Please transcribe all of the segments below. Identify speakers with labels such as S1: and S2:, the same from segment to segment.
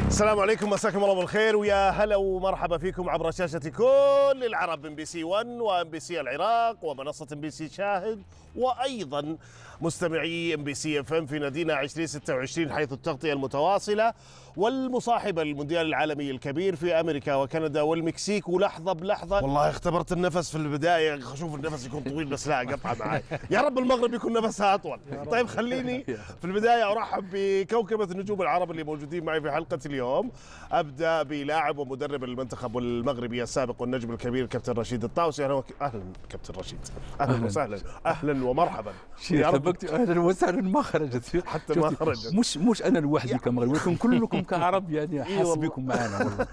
S1: السلام عليكم، مساكم الله بالخير ويا هلا ومرحبا فيكم عبر شاشة كل العرب ام بي سي 1 وام بي سي العراق ومنصة ام بي سي شاهد وأيضا مستمعي ام بي سي اف ام في نادينا 2026 حيث التغطية المتواصلة والمصاحبة للمونديال العالمي الكبير في أمريكا وكندا والمكسيك. ولحظة بلحظة والله اختبرت النفس في البداية، شوف النفس يكون طويل بس لا قطعة معي. يا رب المغرب يكون نفسها أطول. طيب خليني في البداية أرحب بكوكبة النجوم العرب اللي موجودين معي في حلقة اليوم. أبدأ بلاعب ومدرب المنتخب المغربي السابق والنجم الكبير كابتن رشيد الطاوسي. أهلا كابتن رشيد، أهلا وسهلا، أهلا ومرحبا.
S2: يا رب اهلا وسهلا. ما خرجت
S1: حتى ما خرجت،
S2: مش انا لوحدي كمغربي ولكن كلكم كعرب يعني حاس بكم معنا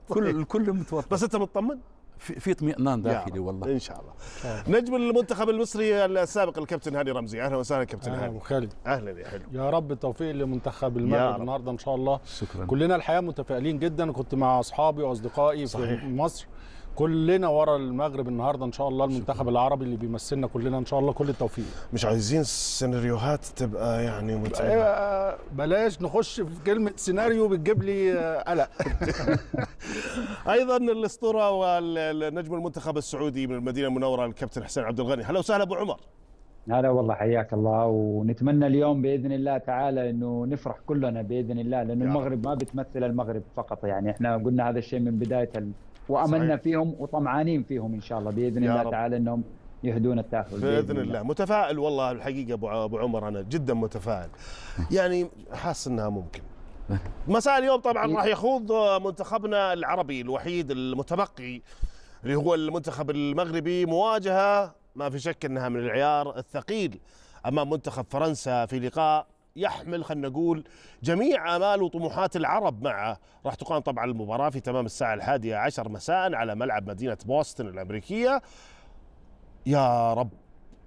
S2: والله. الكل متوتر
S1: بس انت مطمن؟
S2: في اطمئنان داخلي والله
S1: ان شاء الله. نجم المنتخب المصري السابق الكابتن هاني رمزي، اهلا وسهلا كابتن هاني.
S3: ابو خالد،
S1: اهلا يا حلو.
S3: يا رب التوفيق لمنتخب المغرب النهارده ان شاء الله.
S2: شكرا.
S3: كلنا الحقيقه متفائلين جدا، كنت مع اصحابي واصدقائي في مصر، كلنا ورا المغرب النهارده ان شاء الله. المنتخب العربي اللي بيمثلنا كلنا ان شاء الله كل التوفيق.
S1: مش عايزين سيناريوهات تبقى يعني متعبة.
S3: بلاش نخش في كلمه سيناريو بتجيب لي قلق.
S1: ايضا الاسطوره والنجم المنتخب السعودي من المدينه المنوره الكابتن حسين عبد الغني، هلا وسهلا ابو عمر.
S4: هلا والله، حياك الله. ونتمنى اليوم باذن الله تعالى انه نفرح كلنا باذن الله، لانه المغرب ما بتمثل المغرب فقط، يعني احنا قلنا هذا الشيء من بدايه واملنا فيهم وطمعانين فيهم ان شاء الله باذن الله تعالى انهم يهدون التاهل
S1: باذن الله. متفائل والله الحقيقه ابو عمر، انا جدا متفائل، يعني حاسس انها ممكن. مساء اليوم طبعا راح يخوض منتخبنا العربي الوحيد المتبقي اللي هو المنتخب المغربي مواجهه ما في شك انها من العيار الثقيل امام منتخب فرنسا في لقاء يحمل خلينا نقول جميع آمال وطموحات العرب معه. راح تقام طبعا المباراة في تمام الساعة 11 مساء على ملعب مدينة بوسطن الأمريكية. يا رب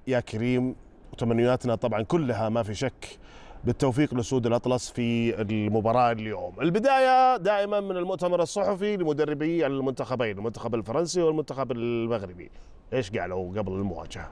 S1: يا كريم، وتمنياتنا طبعا كلها ما في شك بالتوفيق لأسود الأطلس في المباراة اليوم. البداية دائما من المؤتمر الصحفي لمدربي المنتخبين، المنتخب الفرنسي والمنتخب المغربي. ايش قالوا قبل المواجهة؟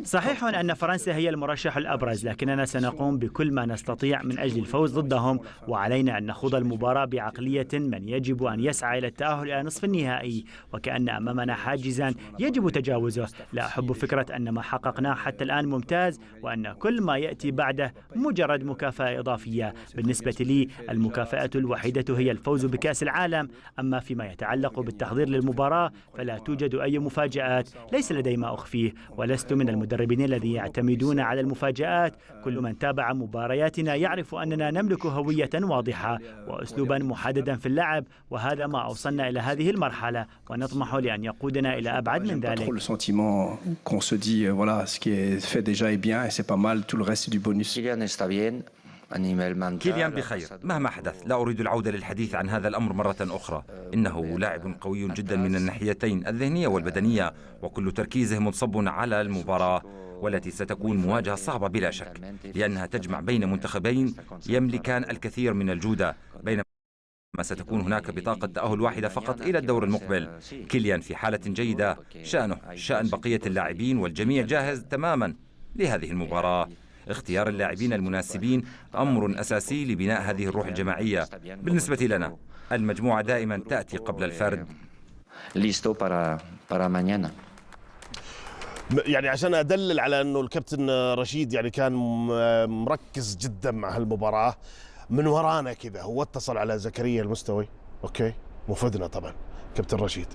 S5: صحيح أن فرنسا هي المرشح الأبرز، لكننا سنقوم بكل ما نستطيع من أجل الفوز ضدهم، وعلينا أن نخوض المباراة بعقلية من يجب أن يسعى إلى التأهل إلى نصف النهائي، وكأن أمامنا حاجزا يجب تجاوزه. لا أحب فكرة أن ما حققناه حتى الآن ممتاز وأن كل ما يأتي بعده مجرد مكافأة إضافية. بالنسبة لي المكافأة الوحيدة هي الفوز بكأس العالم، أما فيما يتعلق بالتحضير للمباراة فلا توجد أي مفاجآت، ليس لدي ما أخفيه، ولست من المدربين الذين يعتمدون على المفاجآت. كل من تابع مبارياتنا يعرف أننا نملك هوية واضحة وأسلوبا محددا في اللعب، وهذا ما أوصلنا إلى هذه المرحلة، ونطمح لأن يقودنا إلى أبعد من ذلك.
S6: كيليان بخير مهما حدث. لا أريد العودة للحديث عن هذا الأمر مرة أخرى. إنه لاعب قوي جدا من الناحيتين الذهنية والبدنية، وكل تركيزه منصب على المباراة والتي ستكون مواجهة صعبة بلا شك، لأنها تجمع بين منتخبين يملكان الكثير من الجودة، بينما ستكون هناك بطاقة تأهل واحدة فقط إلى الدور المقبل. كيليان في حالة جيدة، شأنه شأن بقية اللاعبين والجميع جاهز تماما لهذه المباراة. اختيار اللاعبين المناسبين أمر أساسي لبناء هذه الروح الجماعية. بالنسبة لنا المجموعة دائما تأتي قبل الفرد.
S1: يعني عشان أدلل على أنه الكابتن رشيد يعني كان مركز جدا مع هالمباراة، من ورانا كذا هو اتصل على زكريا المستوي، أوكي مفدنا طبعا كابتن رشيد،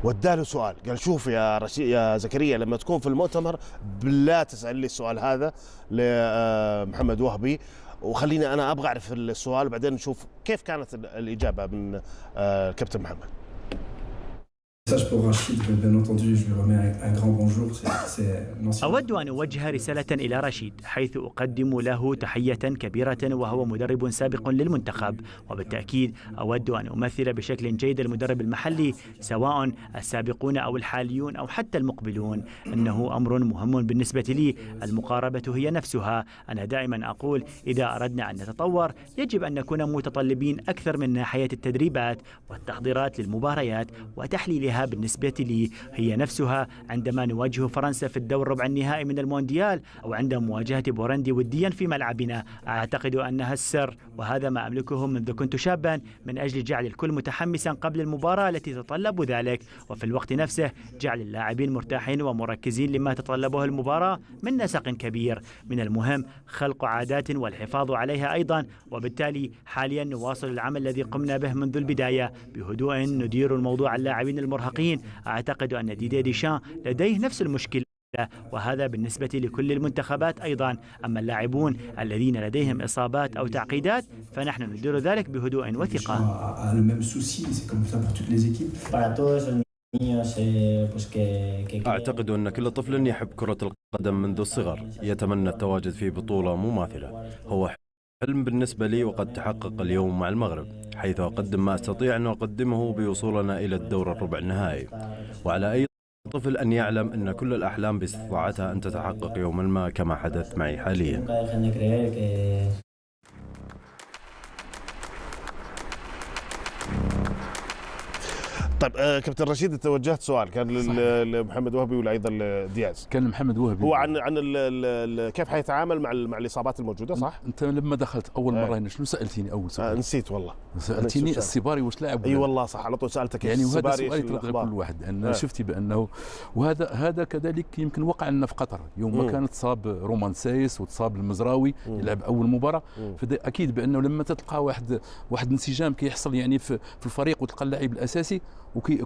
S1: واداله سؤال قال شوف يا زكريا لما تكون في المؤتمر بالله تسأل لي السؤال هذا لمحمد وهبي، وخليني أنا أبغى أعرف السؤال وبعدين نشوف كيف كانت الإجابة من كابتن محمد.
S5: أود أن أوجه رسالة إلى رشيد حيث أقدم له تحية كبيرة، وهو مدرب سابق للمنتخب، وبالتأكيد أود أن أمثل بشكل جيد المدرب المحلي سواء السابقون أو الحاليون أو حتى المقبلون. إنه أمر مهم بالنسبة لي، المقاربة هي نفسها. أنا دائما أقول إذا أردنا أن نتطور يجب أن نكون متطلبين أكثر من ناحية التدريبات والتحضيرات للمباريات وتحليلها لأنها بالنسبة لي هي نفسها عندما نواجه فرنسا في الدور ربع النهائي من المونديال أو عند مواجهة بورندي وديا في ملعبنا. أعتقد أنها السر، وهذا ما أملكه منذ كنت شابا، من أجل جعل الكل متحمسا قبل المباراة التي تتطلب ذلك، وفي الوقت نفسه جعل اللاعبين مرتاحين ومركزين لما تتطلبه المباراة من نسق كبير. من المهم خلق عادات والحفاظ عليها أيضا، وبالتالي حاليا نواصل العمل الذي قمنا به منذ البداية بهدوء، ندير الموضوع اللاعبين المرهقين. أعتقد أن ديدي ديشان لديه نفس المشكلة، وهذا بالنسبة لكل المنتخبات أيضا. أما اللاعبون الذين لديهم إصابات أو تعقيدات فنحن ندير ذلك بهدوء وثقة.
S7: أعتقد أن كل طفل يحب كرة القدم منذ الصغر، يتمنى التواجد في بطولة مماثلة. هو حلم بالنسبة لي وقد تحقق اليوم مع المغرب، حيث أقدم ما أستطيع أن أقدمه بوصولنا إلى الدور الربع النهائي. وعلى أي طفل أن يعلم أن كل الأحلام باستطاعتها أن تتحقق يوما ما، كما حدث معي حاليا.
S1: طيب كابتن رشيد، توجهت سؤال كان لمحمد وهبي ولا ايضا لدياز؟
S2: كان محمد وهبي
S1: هو عن كيف حيتعامل مع الاصابات الموجوده، صح؟
S2: انت لما دخلت اول مره هنا شنو سالتني اول سؤال؟
S1: نسيت والله.
S2: سالتني السباري واش لاعب؟
S1: اي والله صح، على طول سالتك
S2: يعني. وهذا سؤال يطرق لكل واحد، ان شفتي بانه وهذا كذلك يمكن وقع لنا في قطر يوم ما كان تصاب رومان سايس وتصاب المزراوي يلعب اول مباراه. فاكيد بانه لما تلقى واحد انسجام كيحصل يعني في الفريق، وتلقى اللاعب الاساسي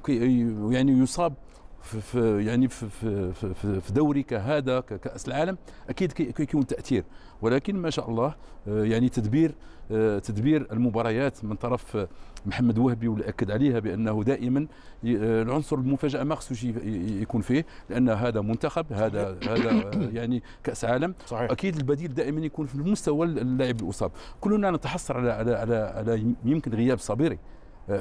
S2: يعني يصاب في دوري كهذا كأس العالم، اكيد كيكون تاثير. ولكن ما شاء الله يعني تدبير المباريات من طرف محمد وهبي، واللي اكد عليها بانه دائما العنصر المفاجاه ما خصوش يكون فيه، لان هذا منتخب، هذا يعني كاس عالم.
S1: صحيح.
S2: اكيد البديل دائما يكون في المستوى اللاعب الاصاب. كلنا نتحسر على يمكن غياب صبيري،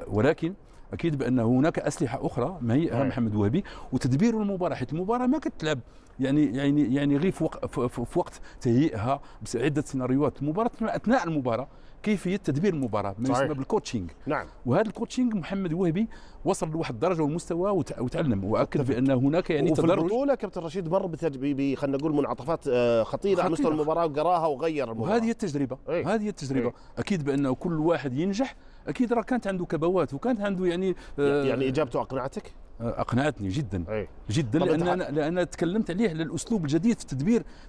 S2: ولكن اكيد بان هناك اسلحه اخرى ما هي اهم محمد وهبي وتدبير المباراه، حيث المباراه ما كتلعب يعني غير في وقت تهيئها بعده سيناريوهات. المباراه اثناء المباراه كيفيه تدبير المباراه ما يسمى بالكوتشينج.
S1: نعم.
S2: وهذا الكوتشينج محمد وهبي وصل لواحد الدرجه والمستوى وتعلم، واكد بان هناك يعني
S1: وفي
S2: تدرج.
S1: البطوله كابتن رشيد مر خلينا نقول منعطفات خطيره على مستوى المباراه، وقراها وغير المباراه.
S2: وهذه التجربه اكيد بانه كل واحد ينجح، اكيد راه كانت عنده كبوات وكانت عنده يعني
S1: اجابته اقنعتك؟
S2: اقنعتني جدا جدا، لان تكلمت عليه على الاسلوب الجديد في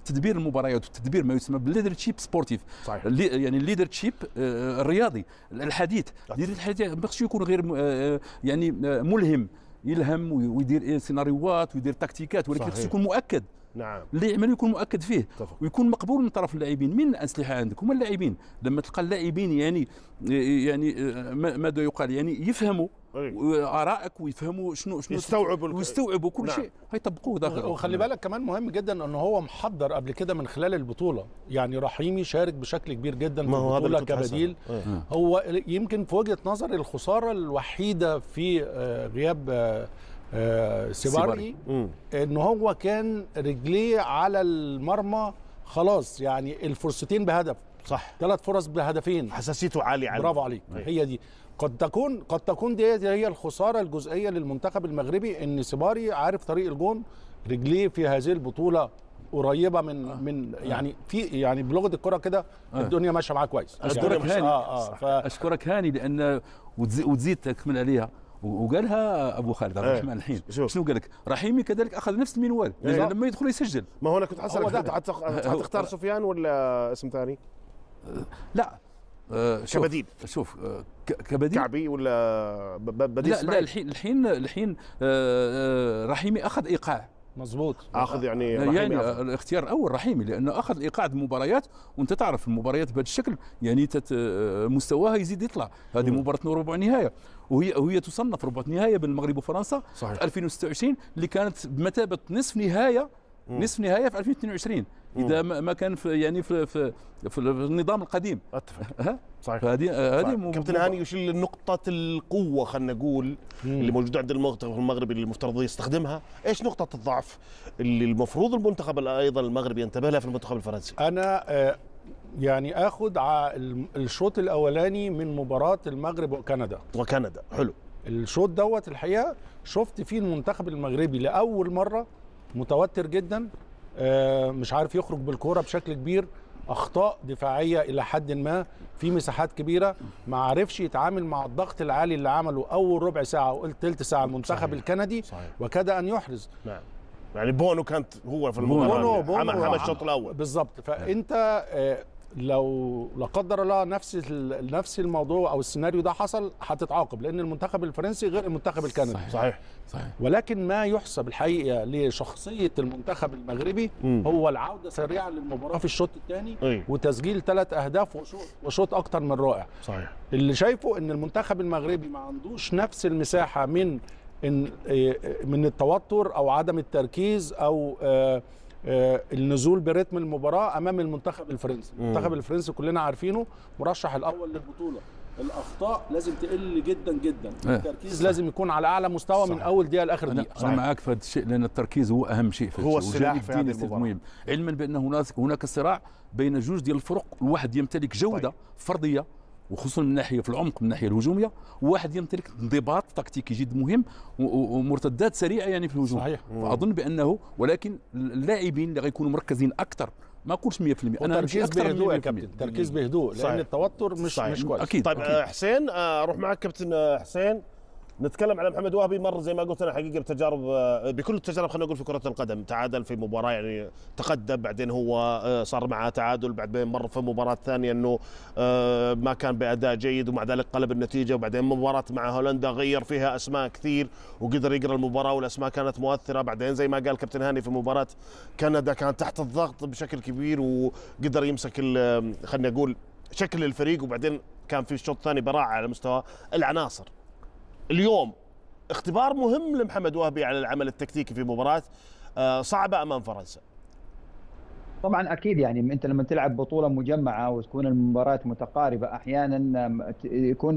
S2: تدبير المباريات وتدبير ما يسمى بالليدرشيب سبورتيف. يعني الليدرشيب الرياضي الحديث. ما خصش يكون غير يعني ملهم، يلهم ويدير سيناريوهات ويدير تكتيكات، ولكن خص يكون مؤكد.
S1: نعم.
S2: اللي يعمل يكون مؤكد فيه ويكون مقبول من طرف اللاعبين. من الاسلحه عندك هما اللاعبين. لما تلقى اللاعبين يعني ماذا يقال، يعني يفهموا ارائك ويفهموا شنو يستوعبوا كل شيء هيطبقوه داخل.
S3: وخلي بالك كمان مهم جدا انه هو محضر قبل كده من خلال البطوله. يعني رحيمي شارك بشكل كبير جدا في البطوله كبديل. هو يمكن في وجهه نظر الخساره الوحيده في غياب سيباري ان هو كان رجليه على المرمى خلاص، يعني الفرصتين بهدف.
S1: صح.
S3: 3 فرص بهدفين،
S1: حساسيته عاليه.
S3: برافو عليك. هي دي قد تكون دي هي الخساره الجزئيه للمنتخب المغربي، ان سيباري عارف طريق الجون. رجليه في هذه البطوله قريبه من يعني بلغه الكره كده الدنيا ماشيه معاه كويس.
S2: اشكرك هاني. اشكرك هاني، لان وتزيد تكمل عليها. وقالها ابو خالد عبد الرحمن الحين. شنو قال لك؟ رحيمي كذلك اخذ نفس المنوال لما يدخل يسجل.
S1: ما هو انا كنت حاسس حتختار سفيان ولا اسم ثاني؟
S2: لا
S1: كبديل.
S2: شوف كبديل
S1: كعبي ولا بديل؟
S2: لا الحين رحيمي اخذ ايقاع.
S3: مظبوط.
S1: اخذ يعني
S2: الاختيار الاول رحيمي، لانه اخذ ايقاع المباريات. وانت تعرف المباريات بهذا الشكل يعني مستواها يزيد يطلع. هذه مباراه ربع نهايه، وهي تصنف ربع نهايه بين المغرب وفرنسا.
S1: صحيح.
S2: 2026 اللي كانت بمثابه نصف نهايه في 2022 اذا ما كان في النظام القديم.
S1: اتفق. صحيح.
S2: فهذه
S1: كابتن هاني، وش نقطة القوة خلينا نقول اللي موجودة عند المنتخب المغربي اللي المفترض يستخدمها؟ ايش نقطة الضعف اللي المفروض المنتخب ايضا المغربي ينتبه لها في المنتخب الفرنسي؟
S3: انا يعني اخذ الشوط الاولاني من مباراة المغرب وكندا.
S1: حلو.
S3: الشوط دوت الحقيقه شفت فيه المنتخب المغربي لاول مره متوتر جدا، مش عارف يخرج بالكوره بشكل كبير، اخطاء دفاعيه الى حد ما في مساحات كبيره، ما عرفش يتعامل مع الضغط العالي اللي عمله اول ربع ساعه وقلت ثلث ساعه المنتخب صحيح. الكندي صحيح. وكاد ان يحرز.
S1: نعم. يعني بونو كانت هو في المباراه، عمل الشوط الاول
S3: بالظبط. فانت لو لا قدر الله نفس الموضوع او السيناريو ده حصل هتتعاقب، لان المنتخب الفرنسي غير المنتخب الكندي.
S1: صحيح.
S3: ولكن ما يحسب الحقيقه لشخصيه المنتخب المغربي هو العوده سريعا للمباراه في الشوط الثاني وتسجيل 3 أهداف وشوط اكتر من رائع.
S1: صحيح.
S3: اللي شايفه ان المنتخب المغربي ما عندوش نفس المساحه من التوتر او عدم التركيز او النزول برتم المباراه امام المنتخب الفرنسي. المنتخب الفرنسي كلنا عارفينه مرشح الاول للبطوله، الاخطاء لازم تقل جدا جدا، التركيز لازم يكون على اعلى مستوى من اول دقيقه لاخر دقيقه.
S2: انا معاك في هذا الشيء، لان التركيز هو اهم شيء في
S1: هو السلاح في هذه المباراه،
S2: علما بان هناك صراع بين جوج ديال الفرق، الواحد يمتلك جوده فرديه وخصوصا من ناحيه في العمق من الناحيه الهجوميه، وواحد يمتلك انضباط تكتيكي جد مهم ومرتدات سريعه يعني في الهجوم.
S3: صحيح.
S2: فاظن بانه ولكن اللاعبين اللي غيكونوا مركزين اكثر، ما اقولش 100%،
S3: انا تركيز بهدوء يا كابتن، تركيز بهدوء، لان التوتر مش كويس.
S1: اكيد. طيب أكيد. حسين، اروح معك كابتن حسين، نتكلم على محمد وهبي. مر زي ما قلت انا حقيقه بتجارب، بكل التجارب خلينا نقول في كره القدم، تعادل في مباراه يعني تقدم، بعدين هو صار معه تعادل، بعدين مر في مباراه ثانيه انه ما كان باداء جيد ومع ذلك قلب النتيجه، وبعدين مباراه مع هولندا غير فيها اسماء كثير وقدر يقرا المباراه والاسماء كانت مؤثره، بعدين زي ما قال كابتن هاني في مباراه كندا كان تحت الضغط بشكل كبير وقدر يمسك خلينا نقول شكل الفريق، وبعدين كان في الشوط الثاني براعه على مستوى العناصر. اليوم اختبار مهم لمحمد وهبي على العمل التكتيكي في مباراة صعبة أمام فرنسا.
S4: طبعا أكيد، يعني أنت لما تلعب بطولة مجمعة وتكون المباريات متقاربة أحيانا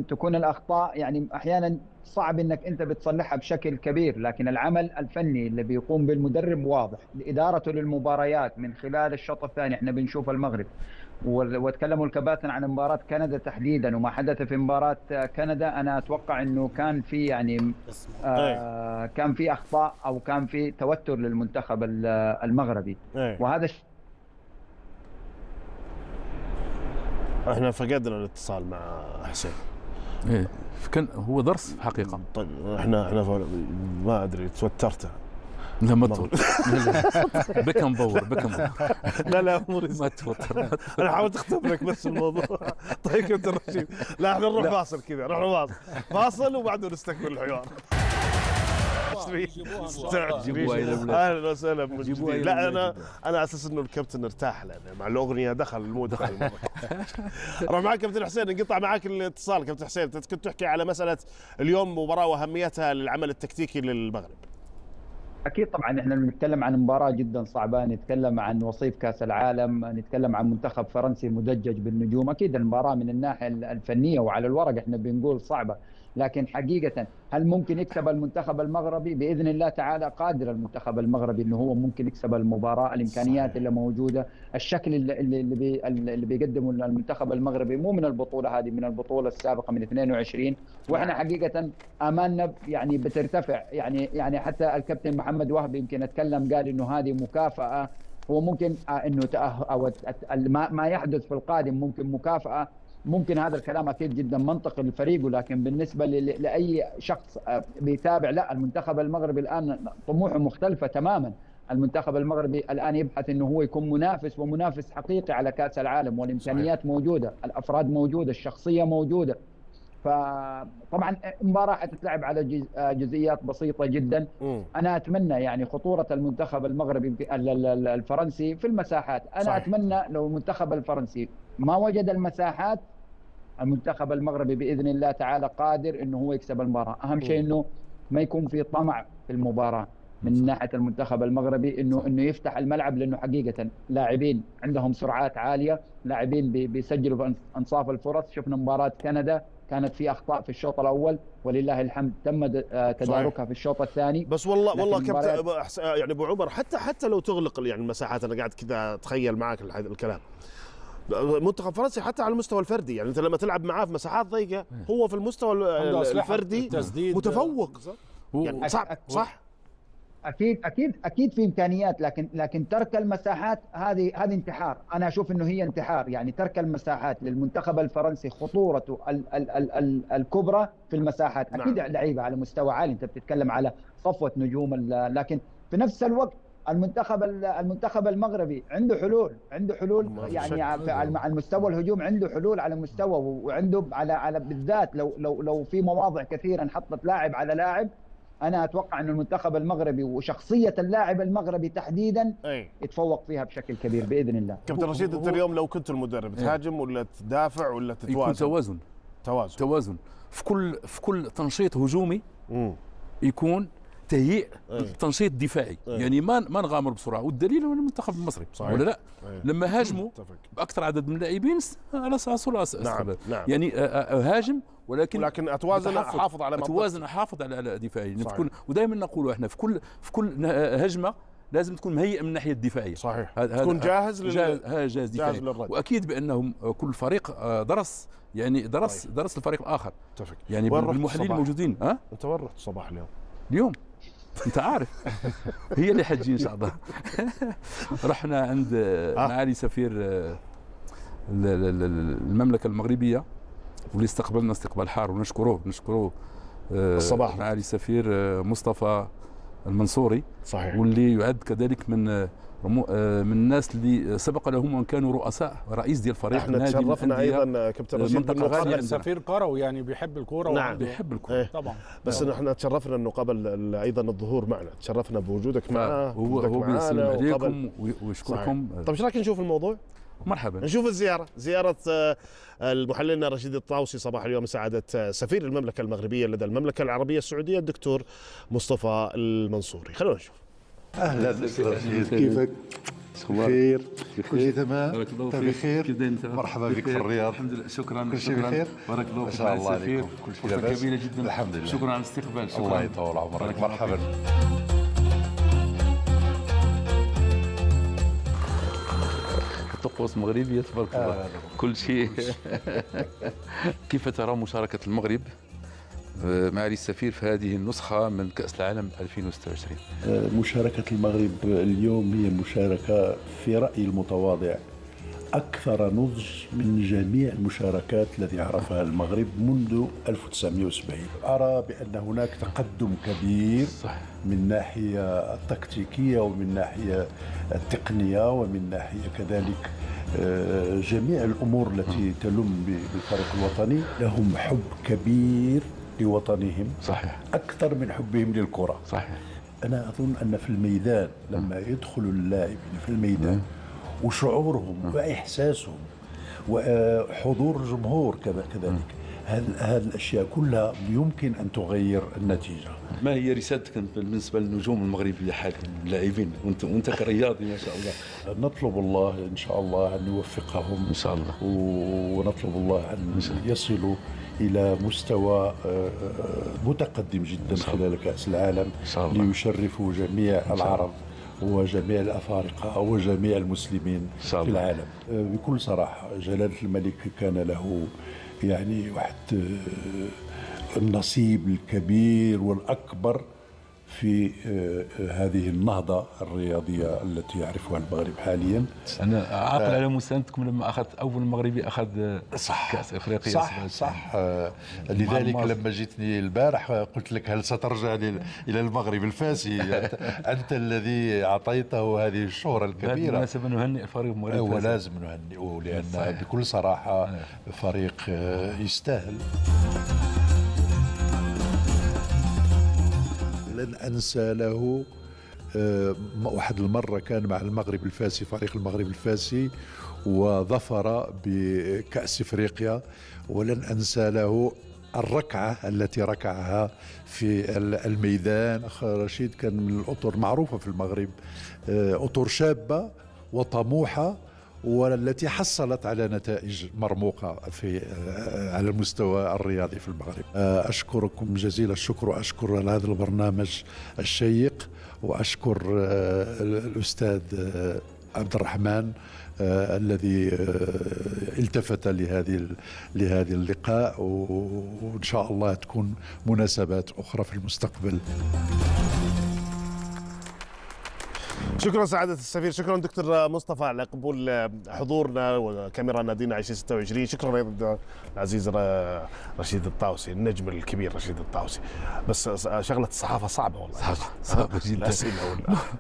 S4: تكون الأخطاء يعني أحيانا صعب أنك أنت بتصلحها بشكل كبير، لكن العمل الفني اللي بيقوم بالمدرب واضح، إدارته للمباريات من خلال الشوط الثاني. احنا بنشوف المغرب وتكلموا الكباتن عن مباراة كندا تحديدا وما حدث في مباراة كندا، أنا أتوقع أنه كان في يعني كان في أخطاء أو كان في توتر للمنتخب المغربي. وهذا
S1: احنا فقدنا الاتصال مع حسين.
S2: كان هو درس في حقيقة.
S1: طيب احنا ما أدري توترت.
S2: لا ما توتر، بك نبور.
S1: لا
S2: ما توتر.
S1: انا حاولت اختبرك بس الموضوع. طيب كابتن رشيد، لا احنا نروح فاصل كذا، نروح فاصل وبعده نستكمل الحوار. اهلا وسهلا من جديد. لا انا اساس انه الكابتن ارتاح لان مع الاغنيه دخل المود. اروح معك كابتن حسين، انقطع معك الاتصال. كابتن حسين كنت تحكي على مساله اليوم مباراه واهميتها للعمل التكتيكي للمغرب.
S4: أكيد طبعا احنا بنتكلم عن مباراة جدا صعبة، نتكلم عن وصيف كأس العالم، نتكلم عن منتخب فرنسي مدجج بالنجوم. أكيد المباراة من الناحية الفنية وعلى الورق احنا بنقول صعبة، لكن حقيقة هل ممكن يكسب المنتخب المغربي؟ بإذن الله تعالى قادر المنتخب المغربي إنه هو ممكن يكسب المباراة. الإمكانيات اللي موجودة، الشكل اللي بيقدمه المنتخب المغربي مو من البطولة هذه، من البطولة السابقة من 22. وإحنا حقيقة آمالنا يعني بترتفع، يعني حتى الكابتن محمد وهبي يمكن اتكلم قال إنه هذه مكافأة، هو ممكن إنه أو ما يحدث في القادم ممكن مكافأة. ممكن هذا الكلام أكيد جدا منطقي للفريق، ولكن بالنسبة لأي شخص بيتابع، لا، المنتخب المغربي الآن طموحه مختلفة تماما. المنتخب المغربي الآن يبحث أنه هو يكون منافس ومنافس حقيقي على كأس العالم، والإمكانيات موجودة، الأفراد موجودة، الشخصية موجودة. فطبعا المباراة حتتلعب على جزئيات بسيطة جدا. أنا أتمنى يعني خطورة المنتخب المغربي الفرنسي في المساحات. أنا أتمنى لو المنتخب الفرنسي ما وجد المساحات، المنتخب المغربي بإذن الله تعالى قادر إنه هو يكسب المباراة. أهم شيء إنه ما يكون في طمع في المباراة من ناحية المنتخب المغربي، إنه يفتح الملعب، لأنه حقيقة لاعبين عندهم سرعات عالية، لاعبين بيسجلوا في أنصاف الفرص. شفنا مباراة كندا كانت في أخطاء في الشوط الأول، ولله الحمد تم تداركها في الشوط الثاني.
S1: بس والله كابتن يعني أبو عمر، حتى لو تغلق يعني المساحات، أنا قاعد كذا أتخيل معك الكلام، منتخب فرنسا حتى على المستوى الفردي، يعني انت لما تلعب معاه في مساحات ضيقه هو في المستوى الفردي متفوق. يعني صح
S4: اكيد في امكانيات، لكن ترك المساحات هذه انتحار. انا اشوف انه هي انتحار، يعني ترك المساحات للمنتخب الفرنسي خطورته الكبرى في المساحات. اكيد لعيبه على مستوى عالي، انت بتتكلم على صفوه نجوم، لكن في نفس الوقت المنتخب المغربي عنده حلول يعني على المستوى الهجوم، عنده حلول على مستوى، وعنده على بالذات لو في مواضع كثيره انحطت لاعب على لاعب. انا اتوقع ان المنتخب المغربي وشخصيه اللاعب المغربي تحديدا يتفوق فيها بشكل كبير باذن الله.
S1: كابتن رشيد، انت اليوم لو كنت المدرب تهاجم ولا تدافع ولا تتوازن؟
S2: يكون توازن في كل تنشيط هجومي، يكون تهيئ تنشيط دفاعي. يعني ما نغامر بسرعه، والدليل هو المنتخب المصري ولا لا؟ لما هاجموا باكثر عدد من اللاعبين على صوره
S1: نعم.
S2: يعني هاجم، ولكن
S1: اتوازن، احافظ
S2: على دفاعي. يعني ودائما نقول احنا في كل هجمه لازم تكون مهيئ من الناحيه الدفاعيه.
S1: صحيح. تكون جاهز
S2: دفاعي. واكيد بانهم كل فريق درس الفريق الاخر. يعني بالمحللين الموجودين.
S1: انت وين رحت صباح
S2: اليوم انت عارف هي اللي حجي ان شاء الله. رحنا عند معالي سفير المملكه المغربيه، واللي استقبلنا استقبال حار، ونشكره
S1: الصباح
S2: معالي السفير مصطفى المنصوري.
S1: صحيح.
S2: واللي يعد كذلك من الناس اللي سبق لهم وان كانوا رئيس ديال فريق.
S1: احنا تشرفنا ايضا كابتن رشيد
S3: سفير كروي، يعني بيحب الكوره.
S1: نعم
S2: بيحب الكوره
S3: طبعا.
S1: بس نحن تشرفنا انه قبل ايضا الظهور معنا، تشرفنا بوجودك معنا.
S2: هو بيسلم عليكم ويشكركم.
S1: طيب ايش رايك نشوف الموضوع؟
S2: مرحبا.
S1: نشوف زيارة المحلل رشيد الطاوسي صباح اليوم سعادة سفير المملكة المغربية لدى المملكة العربية السعودية الدكتور مصطفى المنصوري. خلونا نشوف.
S8: اهلا رشيد، كيفك؟ بخير؟ كل شيء تمام؟ بخير؟ مرحبا بك في الرياض.
S2: الحمد لله. شكرا.
S8: كل شيء بخير؟
S2: بارك الله فيك.
S8: ما شاء الله عليكم. كل شيء لاباس؟
S2: جميلة جدا.
S8: الحمد لله.
S2: شكرا على الاستقبال. شكرا.
S8: الله يطول عمرك. مرحبا.
S2: طقوس مغربية تبارك الله. كل شيء. كيف ترى مشاركة المغرب معالي السفير في هذه النسخة من كأس العالم 2026؟
S9: مشاركة المغرب اليوم هي مشاركة في رأيي المتواضع أكثر نضج من جميع المشاركات التي عرفها المغرب منذ 1970. أرى بأن هناك تقدم كبير من الناحية التكتيكية ومن الناحية التقنية ومن ناحية كذلك جميع الأمور التي تلم بالفريق الوطني. لهم حب كبير لوطنهم.
S2: صحيح.
S9: أكثر من حبهم للكرة.
S2: صحيح.
S9: أنا أظن أن في الميدان لما يدخل اللاعبين في الميدان وشعورهم وإحساسهم وحضور الجمهور كذلك، هذه الأشياء كلها يمكن أن تغير النتيجة.
S2: ما هي رسالتك بالنسبة للنجوم المغربية حاليا اللاعبين وأنت كرياضي ما شاء الله؟
S9: نطلب الله إن شاء الله أن يوفقهم
S2: إن شاء الله،
S9: ونطلب الله أن يصلوا إلى مستوى متقدم جدا خلال كأس العالم ليشرفوا جميع العرب وجميع الأفارقة وجميع المسلمين في العالم. بكل صراحة جلالة الملك كان له يعني واحد النصيب الكبير والأكبر في هذه النهضة الرياضية التي يعرفها المغرب حاليا.
S2: أنا عاقل على مساندتكم لما أخذ أول مغربي أخذ كأس إفريقيا.
S9: صح. لذلك لما جيتني البارح قلت لك هل سترجع إلى المغرب الفاسي؟ أنت الذي أعطيته هذه الشهرة الكبيرة.
S2: بالمناسبة نهنئ فريق المغرب.
S9: ولازم نهنئه لأن بكل صراحة فريق يستاهل. لن أنسى له واحد المرة كان مع المغرب الفاسي، فريق المغرب الفاسي، وظفر بكأس إفريقيا. ولن أنسى له الركعة التي ركعها في الميدان. أخ رشيد كان من الأطر معروفة في المغرب، أطر شابة وطموحة، والتي حصلت على نتائج مرموقة على المستوى الرياضي في المغرب. أشكركم جزيل الشكر، وأشكر هذا البرنامج الشيق، وأشكر الأستاذ عبد الرحمن الذي التفت لهذه اللقاء، وإن شاء الله تكون مناسبات أخرى في المستقبل.
S1: شكرا سعادة السفير، شكرا دكتور مصطفى على قبول حضورنا وكاميرا نادينا 2026. شكرا ايضا العزيز رشيد الطاوسي، النجم الكبير رشيد الطاوسي. بس شغلة الصحافة صعبة والله،
S2: صعبة جدا،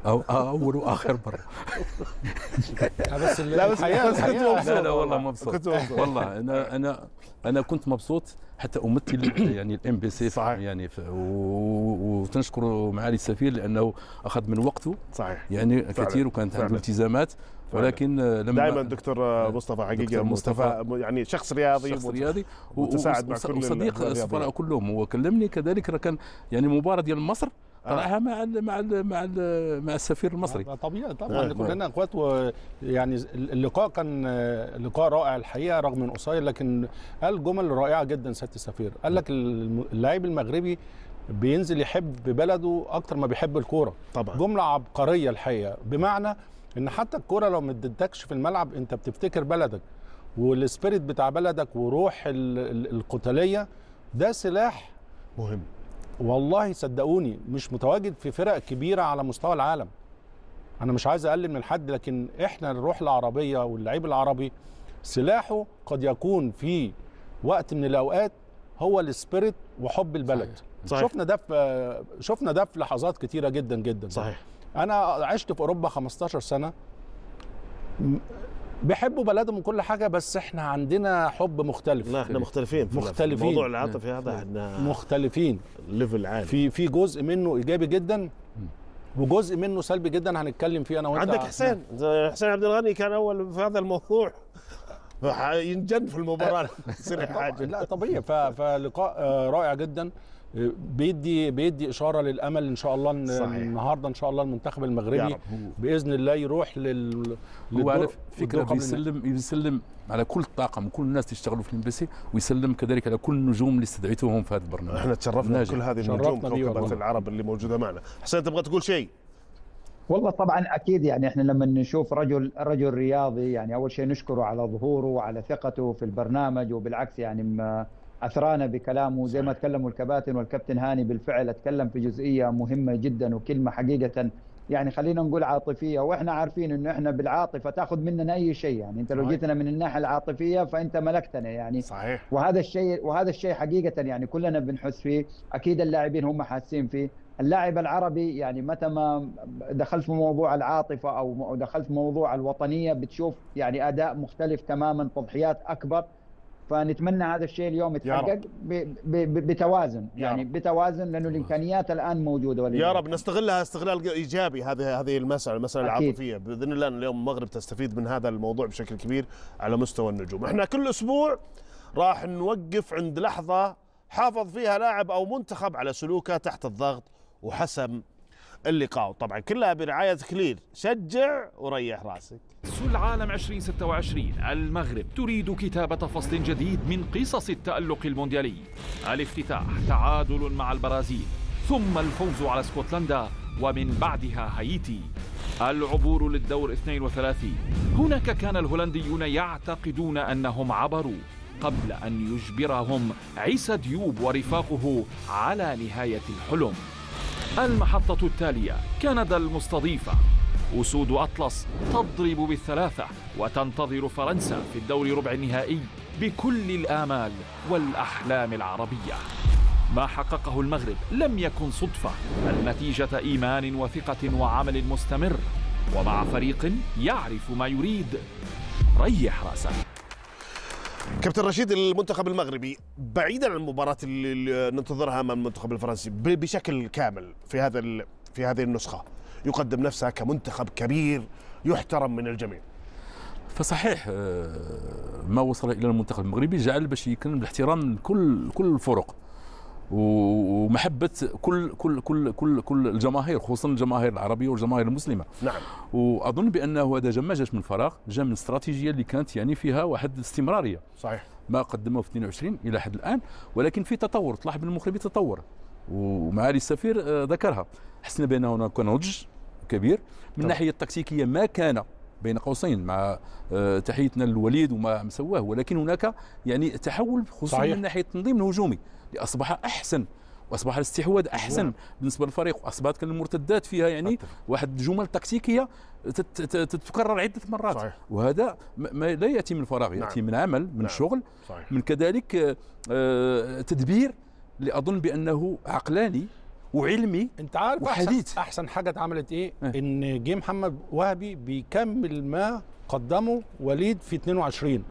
S2: أو أول وآخر مرة.
S3: بس الحقيقة
S2: لا والله مبسوط والله. أنا كنت مبسوط حتى أمثل يعني الام بي سي يعني وتنشكر معالي السفير لأنه أخذ من وقته
S1: صحيح
S2: يعني كثير وكانت عنده التزامات، ولكن لما
S1: دائما دكتور مصطفى حقيقة مصطفى يعني شخص رياضي ومتساعد مع كل
S2: وصديق السفراء كلهم. وكلمني كذلك كان يعني مباراة ديال مصر طلعها مع السفير المصري.
S3: طبيعي طبعا كلنا اخوات، ويعني اللقاء كان لقاء رائع الحقيقه رغم من قصير، لكن قال جمل رائعه جدا سياده السفير. قال لك اللاعب المغربي بينزل يحب بلده اكتر ما بيحب الكوره.
S1: طبعا
S3: جمله عبقريه الحقيقه، بمعنى ان حتى الكوره لو ما ادتكش في الملعب انت بتفتكر بلدك والسبيريت بتاع بلدك وروح القتاليه. ده سلاح
S1: مهم
S3: والله، صدقوني مش متواجد في فرق كبيرة على مستوى العالم. أنا مش عايز أقلل من حد، لكن إحنا الروح العربية واللعيب العربي سلاحه قد يكون في وقت من الأوقات هو السبيريت وحب البلد.
S1: صحيح.
S3: شفنا ده في لحظات كتيرة جدا جدا.
S1: صحيح.
S3: أنا عشت في أوروبا 15 سنة، بيحبوا بلدهم من كل حاجه، بس احنا عندنا حب مختلف.
S1: لا احنا مختلفين في موضوع العاطفي هذا، احنا
S3: مختلفين
S1: ليفل عالي.
S3: في جزء منه ايجابي جدا وجزء منه سلبي جدا، هنتكلم فيه انا وانت.
S1: عندك حسين عبد الغني كان اول في هذا الموضوع، ينجن في المباراه يصير حاجه.
S3: لا طبيعي. فلقاء رائع جدا، بيدي اشاره للامل ان شاء الله. النهارده ان شاء الله المنتخب المغربي باذن الله يروح
S2: هو على فكره بيسلم على كل الطاقم وكل الناس اللي يشتغلوا في الامباسي، ويسلم كذلك على كل النجوم اللي استدعيتهم في هذا البرنامج.
S1: احنا تشرفنا بكل هذه النجوم كوكبة العرب اللي موجوده معنا. حسين تبغى تقول شيء؟
S4: والله طبعا اكيد، يعني احنا لما نشوف رجل رياضي، يعني اول شيء نشكره على ظهوره وعلى ثقته في البرنامج، وبالعكس يعني أثرانا بكلامه زي ما تكلموا الكباتن والكابتن هاني. بالفعل اتكلم في جزئية مهمة جدا وكلمة حقيقة يعني خلينا نقول عاطفية، واحنا عارفين انه احنا بالعاطفة تاخذ مننا اي شيء. يعني انت لو جيتنا من الناحية العاطفية فانت ملكتنا يعني.
S1: صحيح.
S4: وهذا الشيء حقيقة يعني كلنا بنحس فيه، اكيد اللاعبين هم حاسين فيه. اللاعب العربي يعني متى ما دخلت في موضوع العاطفة او دخلت في موضوع الوطنية بتشوف يعني اداء مختلف تماما، تضحيات اكبر. فنتمنى هذا الشيء اليوم يتحقق بتوازن، يعني بتوازن، لانه الامكانيات الان موجوده.
S1: يا رب نستغلها استغلال ايجابي هذه المساله العاطفيه باذن الله. اليوم المغرب تستفيد من هذا الموضوع بشكل كبير على مستوى النجوم. احنا كل اسبوع راح نوقف عند لحظه حافظ فيها لاعب او منتخب على سلوكه تحت الضغط وحسم اللقاء، طبعا كلها برعايه كلير. شجع وريح راسك.
S10: كأس العالم 2026 المغرب تريد كتابة فصل جديد من قصص التألق المونديالي. الافتتاح تعادل مع البرازيل، ثم الفوز على اسكتلندا، ومن بعدها هايتي. العبور للدور 32. هناك كان الهولنديون يعتقدون أنهم عبروا قبل أن يجبرهم عيسى ديوب ورفاقه على نهاية الحلم. المحطة التالية كندا المستضيفة. أسود أطلس تضرب بالثلاثة وتنتظر فرنسا في الدور ربع النهائي بكل الآمال والأحلام العربية. ما حققه المغرب لم يكن صدفة، بل نتيجة إيمان وثقة وعمل مستمر، ومع فريق يعرف ما يريد. ريح راسك.
S1: كابتن رشيد، المنتخب المغربي بعيدا عن المباراة اللي ننتظرها امام المنتخب الفرنسي بشكل كامل في هذه النسخة يقدم نفسه كمنتخب كبير يحترم من الجميع.
S2: فصحيح ما وصل الى المنتخب المغربي جعل باش يكون بالاحترام لكل الفرق ومحبه كل الجماهير، خصوصا الجماهير العربيه والجماهير المسلمه.
S1: نعم.
S2: واظن بانه هذا ما جاش من فراغ، جاء من استراتيجيه اللي كانت يعني فيها واحد الاستمراريه.
S1: صحيح.
S2: ما قدموه في 22 الى حد الان، ولكن في تطور، تلاحظ المغربي تطور، ومعالي السفير ذكرها. حسنا بان هناك نضج كبير من الناحيه التكتيكيه. ما كان بين قوسين مع تحيتنا للوليد وما سواه، ولكن هناك يعني تحول خصوصا من ناحيه التنظيم الهجومي اللي اصبح احسن، واصبح الاستحواذ احسن بالنسبه للفريق، واصبحت المرتدات فيها يعني واحد جمل تكتيكيه تتكرر عده مرات. صحيح. وهذا ما لا ياتي من فراغ، ياتي من عمل، من شغل. صحيح. من كذلك تدبير اللي اظن بانه عقلاني وعلمي.
S3: انت عارف
S2: وحديث.
S3: احسن حاجه اتعملت ايه؟ ان جه محمد وهبي بيكمل ما قدمه وليد في 22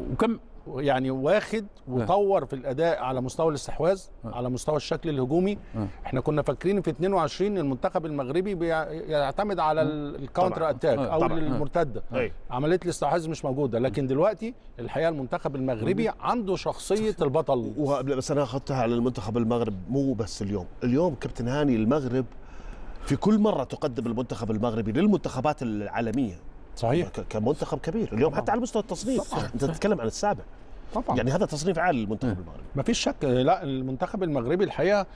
S2: وكم
S3: يعني واخد وطور في الاداء على مستوى الاستحواذ، على مستوى الشكل الهجومي. احنا كنا فاكرين في 22 المنتخب المغربي بيعتمد على الكاونتر اتاك او المرتده، عمليه الاستحواذ مش موجوده. لكن دلوقتي الحقيقه المنتخب المغربي عنده شخصيه البطل.
S1: بس انا اخذتها على المنتخب المغرب، مو بس اليوم كابتن هاني، المغرب في كل مره تقدم المنتخب المغربي للمنتخبات العالميه.
S3: صحيح.
S1: كمنتخب كبير اليوم حتى على مستوى التصنيف. انت تتكلم عن السابع
S3: طبعا،
S1: يعني هذا تصنيف عالي للمنتخب المغربي
S3: ما فيش شك. لا، المنتخب المغربي الحقيقه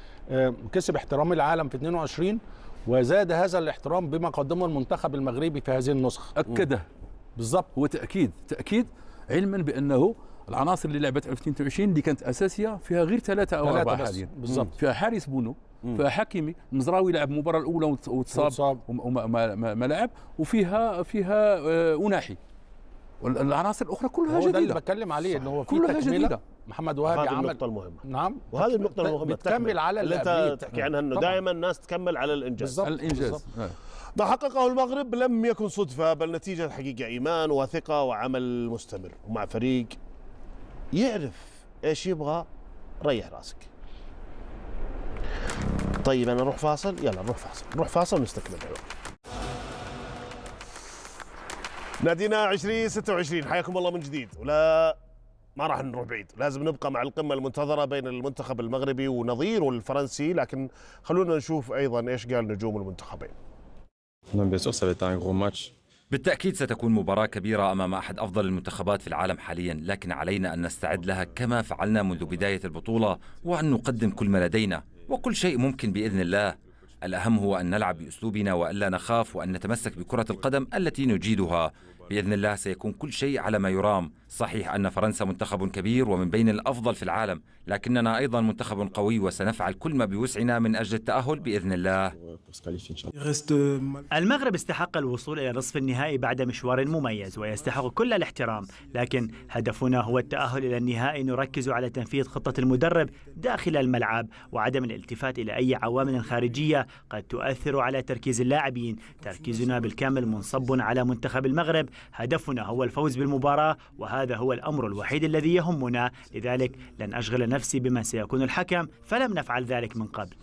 S3: كسب احترام العالم في 22 وزاد هذا الاحترام بما قدمه المنتخب المغربي في هذه النسخه.
S2: اكده
S3: بالضبط.
S2: هو تاكيد علما بانه العناصر اللي لعبت في 2022 اللي كانت اساسيه فيها غير 3 أو 4 حاليا.
S3: بالضبط.
S2: فيها حارس بونو، فيها حكيمي، المزراوي لعب المباراه الاولى وتصاب وما لعب، وفيها أناحي، والعناصر الاخرى كلها جديده.
S3: ده اللي بتكلم عليه، ان هو في تكمله. محمد وهبي عمل
S1: النقطه المهمه.
S3: نعم،
S1: وهذه النقطه المهمه
S3: بتكمل على
S1: اللي انت تحكي عنها، انه دائما الناس تكمل على الانجاز.
S2: الانجاز.
S1: ما حققه المغرب لم يكن صدفه، بل نتيجه حقيقه ايمان وثقه وعمل مستمر، ومع فريق يعرف ايش يبغى. ريح راسك. طيب انا نروح فاصل. يلا نروح فاصل ونستكمل الحوار. نادينا 2026 حياكم الله من جديد، ولا ما راح نروح بعيد، لازم نبقى مع القمه المنتظره بين المنتخب المغربي ونظيره الفرنسي، لكن خلونا نشوف ايضا ايش قال نجوم المنتخبين.
S6: بالتأكيد ستكون مباراة كبيرة أمام أحد أفضل المنتخبات في العالم حاليا، لكن علينا أن نستعد لها كما فعلنا منذ بداية البطولة، وأن نقدم كل ما لدينا، وكل شيء ممكن بإذن الله. الأهم هو أن نلعب بأسلوبنا وألا نخاف، وأن نتمسك بكرة القدم التي نجيدها. بإذن الله سيكون كل شيء على ما يرام. صحيح أن فرنسا منتخب كبير ومن بين الأفضل في العالم، لكننا أيضا منتخب قوي، وسنفعل كل ما بوسعنا من أجل التأهل بإذن الله.
S5: المغرب استحق الوصول إلى نصف النهائي بعد مشوار مميز ويستحق كل الاحترام، لكن هدفنا هو التأهل إلى النهائي. نركز على تنفيذ خطة المدرب داخل الملعب وعدم الالتفات إلى أي عوامل خارجية قد تؤثر على تركيز اللاعبين. تركيزنا بالكامل منصب على منتخب المغرب. هدفنا هو الفوز بالمباراة، وهذا هو الأمر الوحيد الذي يهمنا. لذلك لن أشغل نفسي بمن سيكون الحكم، فلم نفعل ذلك من قبل.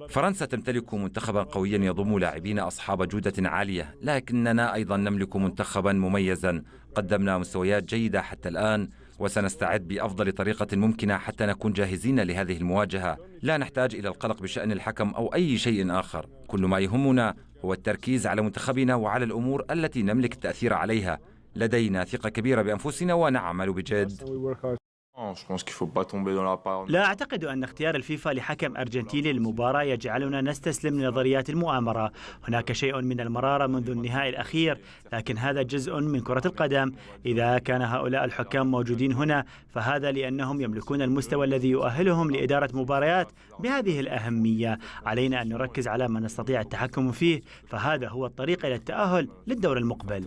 S6: فرنسا تمتلك منتخبا قويا يضم لاعبين أصحاب جودة عالية، لكننا أيضا نملك منتخبا مميزا. قدمنا مستويات جيدة حتى الآن، وسنستعد بأفضل طريقة ممكنة حتى نكون جاهزين لهذه المواجهة. لا نحتاج إلى القلق بشأن الحكم أو أي شيء آخر. كل ما يهمنا هو التركيز على منتخبنا وعلى الأمور التي نملك التأثير عليها. لدينا ثقة كبيرة بأنفسنا ونعمل بجد.
S5: لا أعتقد أن اختيار الفيفا لحكم أرجنتيني للمباراة يجعلنا نستسلم لنظريات المؤامرة. هناك شيء من المرارة منذ النهائي الأخير، لكن هذا جزء من كرة القدم. إذا كان هؤلاء الحكام موجودين هنا فهذا لأنهم يملكون المستوى الذي يؤهلهم لإدارة مباريات بهذه الأهمية. علينا أن نركز على ما نستطيع التحكم فيه، فهذا هو الطريق إلى التأهل للدور المقبل.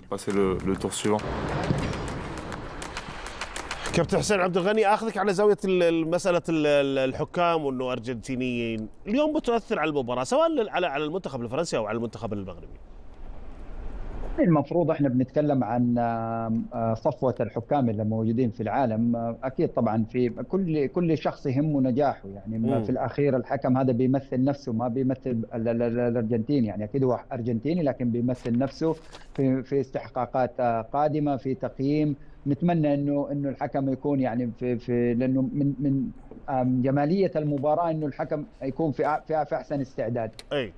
S1: كابتن حسين عبد الغني، اخذك على زاويه مساله الحكام وانه ارجنتينيين اليوم بتؤثر على المباراه سواء على المنتخب الفرنسي او على المنتخب المغربي.
S4: المفروض احنا بنتكلم عن صفوه الحكام اللي موجودين في العالم. اكيد طبعا في كل شخص يهمه نجاحه، يعني في الاخير الحكم هذا بيمثل نفسه، ما بيمثل الارجنتين. يعني اكيد هو ارجنتيني لكن بيمثل نفسه في استحقاقات قادمه، في تقييم. نتمنى انه الحكم يكون يعني في لانه من جماليه المباراه انه الحكم يكون في احسن استعداد.
S1: اي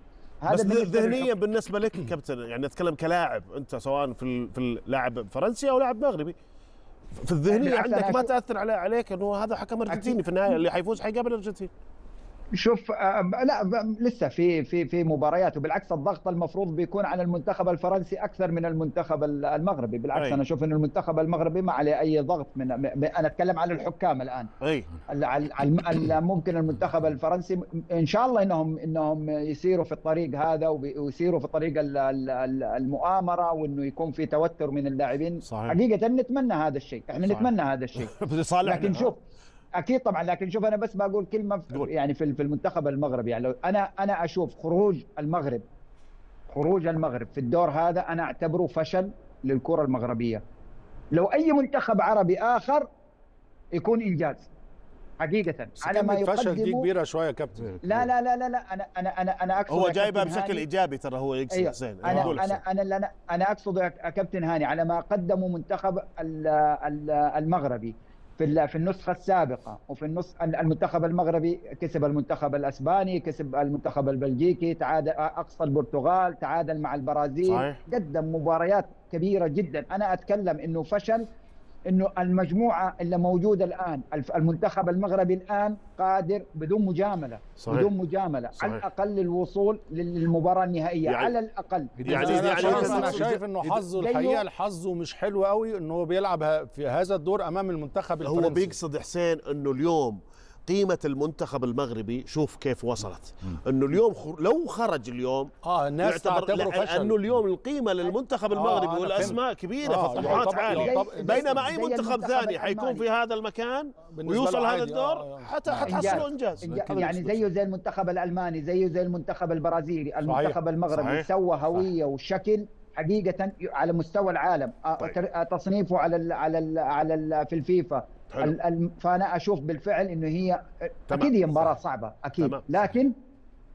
S1: بس ذهنيا بالنسبه لك كابتن، يعني نتكلم كلاعب، انت سواء في اللاعب فرنسي او لاعب مغربي، في الذهنيه عندك ما تاثر عليك انه هذا حكم ارجنتيني في النهايه اللي حيفوز حيقابل الارجنتين؟
S4: شوف لا لسه في مباريات، وبالعكس الضغط المفروض بيكون على المنتخب الفرنسي اكثر من المنتخب المغربي. بالعكس انا اشوف ان المنتخب المغربي ما عليه اي ضغط انا اتكلم على الحكام الان. ممكن المنتخب الفرنسي ان شاء الله انهم يسيروا في الطريق هذا ويسيروا في طريق المؤامره، وانه يكون في توتر من اللاعبين. حقيقه نتمنى هذا الشيء، احنا نتمنى هذا الشيء. لكن شوف اكيد طبعا، لكن شوف انا بس بقول كلمه يعني في المنتخب المغربي. يعني انا اشوف خروج المغرب في الدور هذا انا اعتبره فشل للكره المغربيه. لو اي منتخب عربي اخر يكون انجاز حقيقه على ما يقدمه.
S3: فشل دي كبيره شويه يا كابتن.
S4: لا لا لا لا لا انا اقصد
S1: هو جايبها بشكل ايجابي ترى، هو يقصد حسين.
S4: انا اقصد يا كابتن هاني على ما قدمه منتخب المغربي في النسخة السابقة، وفي المنتخب المغربي كسب المنتخب الأسباني، كسب المنتخب البلجيكي، تعادل أقصى البرتغال، تعادل مع البرازيل. صحيح. قدم مباريات كبيرة جدا. أنا أتكلم إنه فشل، إنه المجموعة اللي موجودة الآن، المنتخب المغربي الآن قادر بدون مجاملة. صحيح. بدون مجاملة. صحيح. على الأقل الوصول للمباراة النهائية. يعني على الأقل.
S3: يعني أنا شايف إنه حظه الحقيقة حظه مش حلو قوي إنه بيلعب في هذا الدور أمام المنتخب الفرنسي.
S1: هو بيقصد حسين إنه اليوم قيمة المنتخب المغربي شوف كيف وصلت. انه اليوم لو خرج اليوم
S3: الناس تعتبره فشل،
S1: انه اليوم القيمه للمنتخب المغربي والاسماء كبيره فالطموحات عاليه، بينما اي منتخب ثاني حيكون في هذا المكان ويوصل هذا الدور حتحصلوا انجاز.
S4: يعني زيه زي المنتخب الالماني، زيه زي المنتخب البرازيلي. المنتخب المغربي سوى هويه وشكل حقيقه على مستوى العالم. تصنيفه على في الفيفا. فانا اشوف بالفعل انه هي اكيد هي مباراه صعبه اكيد. لكن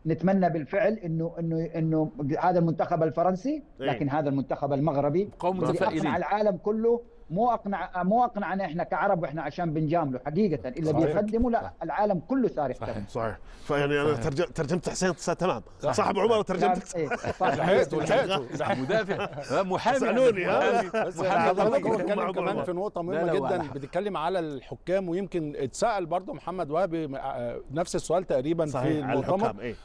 S4: نتمنى بالفعل انه هذا المنتخب الفرنسي، لكن هذا المنتخب المغربي اقنع العالم كله. مو اقنعنا احنا كعرب واحنا عشان بنجامله حقيقه، الا بيقدموا لا العالم كله صار يحترم.
S1: صحيح. فيعني انا ترجمت حسين تمام. صح ابو عمر ترجمت.
S3: لحقته
S2: مدافع محامي.
S1: سالوني
S3: بس حضرتك هو اتكلم كمان في نقطه مهمه جدا، بتتكلم على الحكام، ويمكن اتسال برضه محمد وهبي نفس السؤال تقريبا في المؤتمر.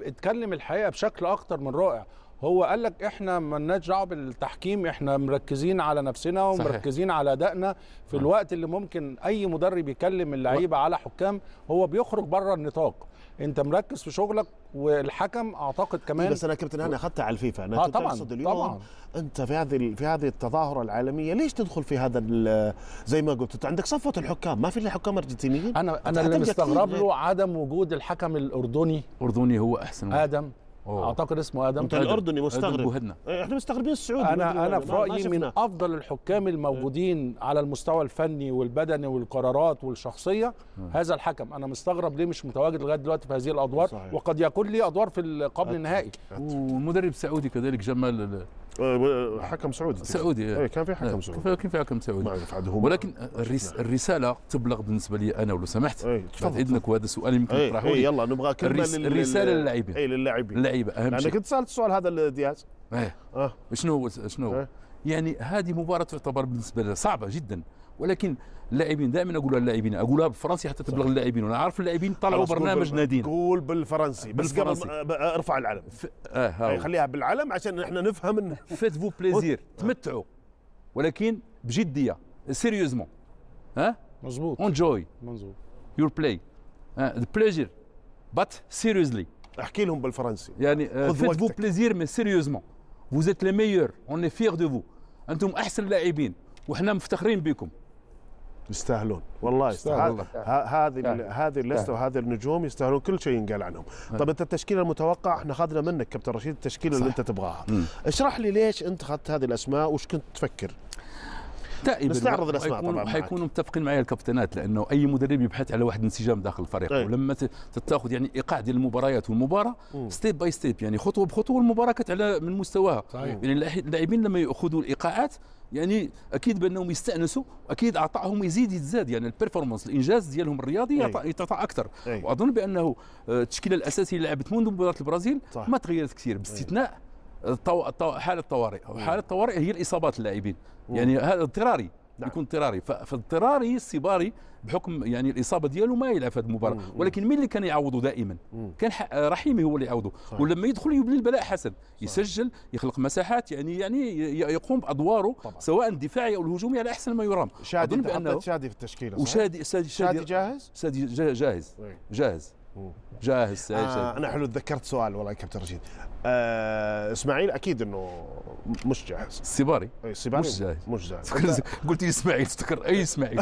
S3: اتكلم الحقيقه بشكل اكتر من رائع. هو قال لك احنا مالناش دعوه بالتحكيم، احنا مركزين على نفسنا ومركزين على ادائنا. في الوقت اللي ممكن اي مدرب يكلم اللعيبه على حكام، هو بيخرج بره النطاق. انت مركز في شغلك، والحكم اعتقد كمان.
S1: بس انا كابتن انا اخذتها على الفيفا. انا كنت اقصد اليوم طبعا. انت في هذه التظاهره العالميه ليش تدخل في هذا زي ما قلت انت عندك صفوه الحكام، ما في الا حكام ارجنتينيين.
S3: انا اللي مستغرب له عدم وجود الحكم الاردني.
S2: هو احسن
S3: ادم. اعتقد اسمه ادم.
S1: انت الاردني مستغرب. احنا مستغربين السعودي.
S3: انا في رايي من افضل الحكام الموجودين على المستوى الفني والبدني والقرارات والشخصيه هذا الحكم. انا مستغرب ليه مش متواجد لغايه دلوقتي في هذه الادوار. صحيح. وقد يكون ليه ادوار في قبل النهائي.
S2: ومدرب سعودي كذلك جمال
S1: حكم سعودي. كان في حكم سعودي.
S2: كان في حكم سعودي. ولكن الرساله تبلغ بالنسبه لي انا ولو سمحت بعد اذنك، وهذا السؤال يمكن تطرحه لي.
S1: يلا نبغى كلمه
S2: الرساله للاعبين.
S1: اللعيبه اهم شيء. انا كنت سالت السؤال هذا لدياز.
S2: شنو يعني هذه مباراه تعتبر بالنسبه لنا صعبه جدا، ولكن اللاعبين دائما اقولها للاعبين، اقولها بالفرنسي حتى تبلغ اللاعبين. وانا عارف اللاعبين طلعوا برنامج نادينا.
S1: قول بالفرنسي بس قبل ارفع العلم. خليها بالعلم عشان احنا نفهم انه
S2: فيت فو بليزير. تمتعوا ولكن بجديه سيريوزمون.
S3: مظبوط.
S2: انجوي يور بلاي ذا بليجر بات سيريوزلي.
S1: احكي لهم بالفرنسي
S2: يعني فيت فو بليزير مي سيريوزمون. vous êtes les meilleurs, on est fiers de vous. انتم احسن لاعبين واحنا مفتخرين بكم.
S1: يستاهلون والله. هذه اللسته وهذه النجوم يستاهلون كل شيء ينقال عنهم. طب انت التشكيله المتوقع احنا اخذنا منك كابتن رشيد التشكيله اللي انت تبغاها. اشرح لي ليش انت اخذت هذه الاسماء وش كنت تفكر؟ نستعرض الاسماء طبعا.
S2: حيكونوا متفقين معي الكابتنات، لانه اي مدرب يبحث على واحد انسجام داخل الفريق. ولما تاخذ يعني ايقاع ديال المباريات والمباراه ستيب باي ستيب، يعني خطوه بخطوه، والمباراه كتعلى من مستواها. يعني اللاعبين لما ياخذوا الايقاعات يعني اكيد بانهم يستانسوا، اكيد عطائهم يزيد يعني البيرفورمانس الانجاز ديالهم الرياضي يتعطى اكثر. واظن بانه التشكيله الاساسيه اللي لعبت منذ مباراه البرازيل ما تغيرت كثير باستثناء حاله الطوارئ. وحاله الطوارئ هي الاصابات اللاعبين. يعني هذا اضطراري
S1: نعم.
S2: يكون اضطراري. فاضطراري السيباري بحكم يعني الاصابه ديالو ما يلعب في هذه المباراه، ولكن مين اللي كان يعوضه دائما؟ كان رحيمي هو اللي يعوضه. ولما يدخل يبني البلاء حسن، يسجل، يخلق مساحات، يعني يقوم بادواره طبعا. سواء الدفاعي او الهجومي على احسن ما يرام.
S1: شادي بانه شادي في التشكيله،
S2: وشادي
S1: جاهز؟
S2: شادي جاهز. جاهز.
S1: انا حلو تذكرت سؤال والله يا كابتن رشيد. اسماعيل اكيد انه مش جاهز.
S2: السيباري
S1: مش جاهز.
S2: قلت لي اسماعيل افتكر اي اسماعيل.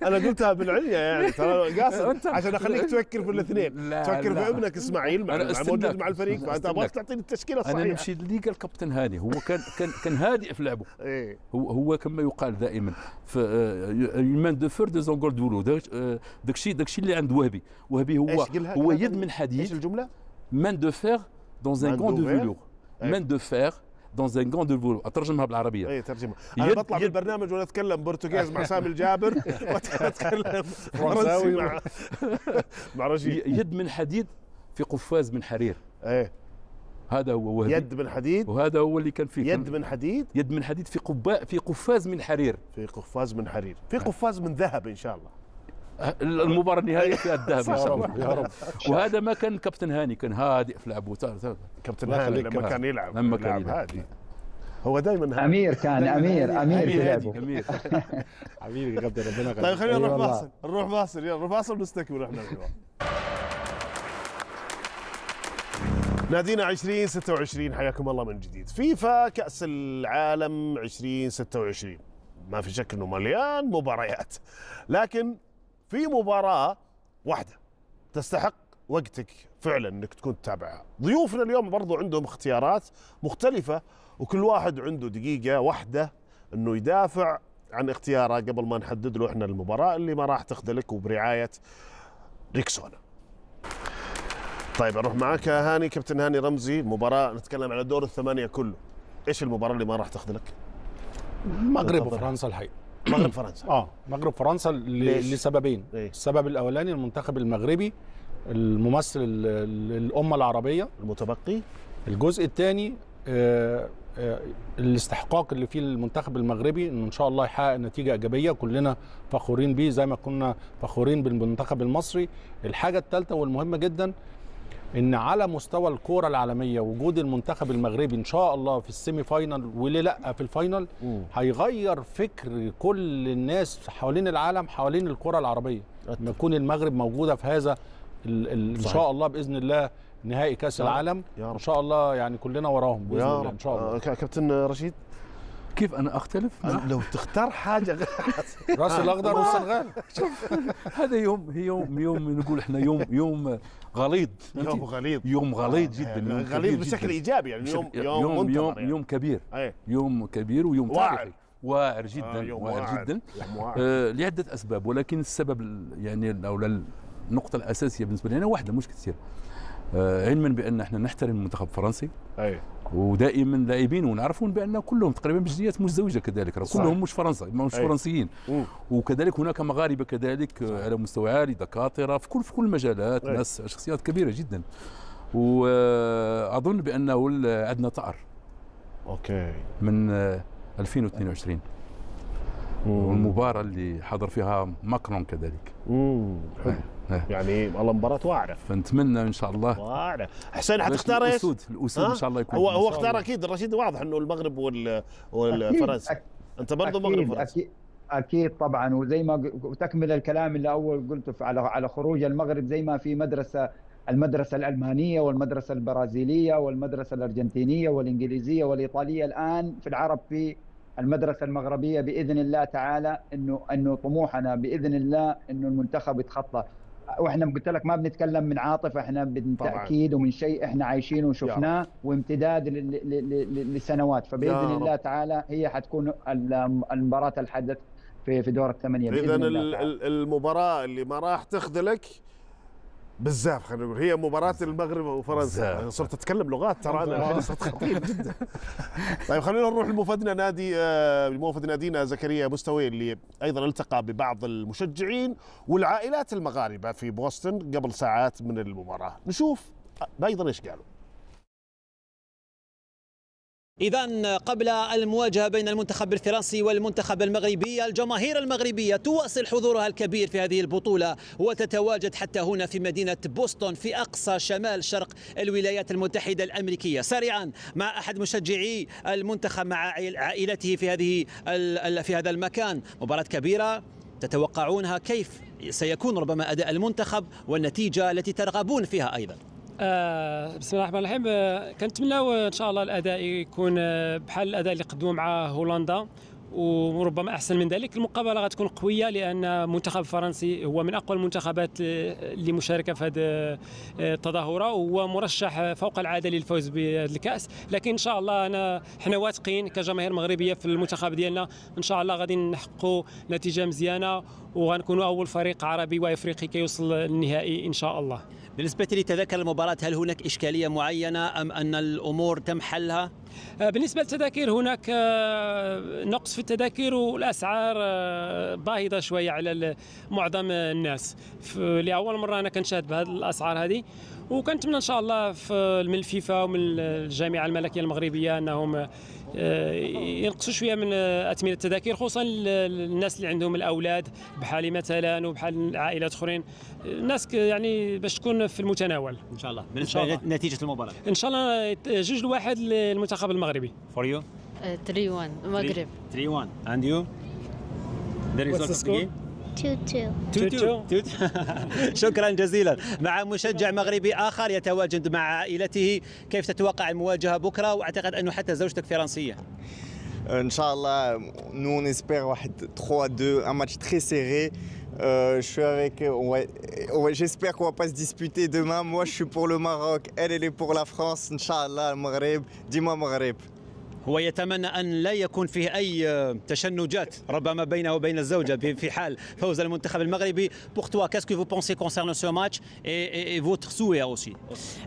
S1: انا قلتها بالعليا يعني ترى قاصد عشان اخليك تفكر في الاثنين، تفكر في ابنك اسماعيل موجود مع الفريق، فانت ابغاك تعطيني التشكيله الصحيحه.
S2: انا نمشي لليغا الكابتن هاني، هو كان هادئ في لعبه. هو كما يقال دائما في مان دو فور دو زونغول دولو. داكشي اللي عند وهبي هو يد من حديد.
S1: ايش الجمله؟
S2: مان دو فير دون ان غون دو فيلور. مان دو فير دون ان غون دو فيلور. اترجمها بالعربيه.
S1: اي ترجمه. انا بطلع بالبرنامج وانا اتكلم برتغيز مع سامي الجابر واتكلم فرنساوي مع رشيد.
S2: يد من حديد في قفاز من حرير.
S1: ايه
S2: هذا هو وهبي.
S1: يد من حديد،
S2: وهذا هو اللي كان فيه.
S1: يد من حديد
S2: في قفاز من حرير.
S1: في قفاز من ذهب ان شاء الله.
S2: المباراه النهائيه فيها الذهب ان شاء الله
S3: يا رب.
S2: وهذا ما كان كابتن هاني، كان هادئ في لعبه.
S1: كابتن هاني لما كان يلعب هادي. هو دائما
S4: امير كان امير في لعبه.
S3: حبيبي يا كابتن ربنا يخليك.
S1: طيب خلينا نروح فاصل يلا نروح فاصل ونستكمل احنا الحوار. نادينا 2026 حياكم الله من جديد. فيفا كأس العالم 2026 ما في شك انه مليان مباريات، لكن في مباراة واحدة تستحق وقتك فعلا انك تكون تتابعها. ضيوفنا اليوم برضو عندهم اختيارات مختلفة، وكل واحد عنده دقيقة واحدة انه يدافع عن اختياره قبل ما نحدد له احنا المباراة اللي ما راح تخذلك، وبرعاية ريكسونا. طيب اروح معك يا هاني، كابتن هاني رمزي. المباراة نتكلم على دور الثمانية كله، ايش المباراة اللي ما راح تخذلك؟
S3: المغرب وفرنسا الحقيقة.
S1: مغرب فرنسا.
S3: مغرب فرنسا لسببين. السبب الاولاني المنتخب المغربي الممثل الامه العربيه
S1: المتبقي.
S3: الجزء الثاني الاستحقاق اللي فيه المنتخب المغربي انه ان شاء الله يحقق نتيجه ايجابيه كلنا فخورين بيه زي ما كنا فخورين بالمنتخب المصري. الحاجه الثالثه والمهمه جدا ان على مستوى الكوره العالميه وجود المنتخب المغربي ان شاء الله في السيمي فاينال وليه لا في الفاينال هيغير فكر كل الناس حوالين العالم حوالين الكوره العربيه. لما يكون المغرب موجوده في هذا ان شاء الله باذن الله نهائي كاس العالم ان شاء الله، يعني كلنا وراهم باذن الله ان شاء الله.
S1: كابتن رشيد
S2: كيف انا اختلف؟
S1: لو تختار حاجه
S3: راس الاخضر والسنغال.
S2: شوف هذا يوم نقول احنا يوم غليظ. يوم غليظ جدا.
S1: غليظ بشكل ايجابي يعني.
S2: يوم كبير. يوم كبير ويوم تاريخي. واعر جدا. واعر جدا لعده اسباب، ولكن السبب يعني او النقطه الاساسيه بالنسبه لنا واحده مش كثير. علما بان احنا نحترم المنتخب الفرنسي ودائما لاعبين ونعرفون بان كلهم تقريبا بجنسيات مزدوجه كذلك، كلهم مش فرنسيين. وكذلك هناك مغاربه كذلك على مستوى عالي، دكاتره في كل المجالات، ناس شخصيات كبيره جدا. واظن بانه عندنا طار من 2022 والمباراه اللي حضر فيها ماكرون كذلك.
S1: يعني والله مباراة واعرة،
S2: فنتمنى ان شاء الله
S1: واعرة. حسين حتختار ايش؟
S2: الاسود ان شاء الله يكون.
S1: هو اختار اكيد الرشيد، واضح انه المغرب والفرنسا. انت برضه مغرب فرنسا.
S4: اكيد طبعا. وزي ما تكمل الكلام اللي اول قلته على خروج المغرب، زي ما في المدرسة الألمانية والمدرسة البرازيلية والمدرسة الأرجنتينية والإنجليزية والإيطالية، الآن في العرب في المدرسة المغربية بإذن الله تعالى. إنه طموحنا بإذن الله إنه المنتخب يتخطى. واحنا قلت لك ما بنتكلم من عاطفه، احنا بالتاكيد ومن شيء احنا عايشينه وشفناه وامتداد لسنوات. فباذن الله تعالى هي حتكون المباراه الحدث في دور الثمانيه باذن الله.
S1: اذا المباراه اللي ما راح تخذلك بالزاف، خلينا نقول هي مباراة المغرب وفرنسا. صرت اتكلم لغات ترى انا، صرت خطير جدا. طيب خلينا نروح لموفد نادينا زكريا مستوي اللي ايضا التقى ببعض المشجعين والعائلات المغاربة في بوسطن قبل ساعات من المباراة. نشوف ايضا ايش قالوا.
S11: إذا قبل المواجهة بين المنتخب الفرنسي والمنتخب المغربي، الجماهير المغربية تواصل حضورها الكبير في هذه البطولة وتتواجد حتى هنا في مدينة بوسطن في أقصى شمال شرق الولايات المتحدة الأمريكية. سريعا مع أحد مشجعي المنتخب مع عائلته في هذا المكان. مباراة كبيرة تتوقعونها، كيف سيكون ربما أداء المنتخب والنتيجة التي ترغبون فيها أيضا؟
S12: بسم الله الرحمن الرحيم. كنتمناو ان شاء الله الاداء يكون بحال الاداء اللي قدموه مع هولندا وربما احسن من ذلك. المقابله غتكون قويه لان المنتخب الفرنسي هو من اقوى المنتخبات اللي مشاركه في هذه التظاهره وهو مرشح فوق العاده للفوز بهذا الكاس. لكن ان شاء الله حنا واثقين كجماهير مغربيه في المنتخب ديالنا، ان شاء الله غادي نحققوا نتيجه مزيانه وغنكونوا اول فريق عربي وافريقي كيوصل للنهائي ان شاء الله.
S11: بالنسبة لتذاكر المباراة، هل هناك إشكالية معينة أم أن الأمور تم حلها؟
S12: بالنسبة للتذاكر هناك نقص في التذاكر والأسعار باهظة شوية على معظم الناس. لأول مرة أنا كنشاهد بهذه الأسعار هذه، وكنتمنى إن شاء الله من الفيفا ومن الجامعة الملكية المغربية أنهم ينقصوا شويه من اثمنه التذاكر، خصوصا الناس اللي عندهم الاولاد بحالي مثلا وبحال عائلات اخرين، الناس يعني باش تكون في المتناول
S11: ان شاء الله. بالنسبه لنتيجه المباراه
S12: ان شاء الله 2-1 للمنتخب المغربي.
S11: For you
S13: 3-1 المغرب.
S11: 3-1 and you the result of the game
S13: 2-2.
S11: شكرا جزيلا. مع مشجع مغربي آخر يتواجد مع عائلته، كيف تتوقع المواجهة بكرة؟ وأعتقد أنه حتى زوجتك فرنسية.
S14: إن شاء الله nous on espère واحد 3-2 un match très serré. Je suis avec j'espère qu'on va pas se disputer demain. Moi je suis pour le Maroc, elle est pour la France. Inch'Allah المغرب ديما مغرب.
S11: هو يتمنى أن لا يكون فيه أي تشنجات ربما بينه وبين الزوجة في حال فوز المنتخب المغربي. Pour toi, qu'est-ce que vous pensez concernant ce match et votre souhait aussi?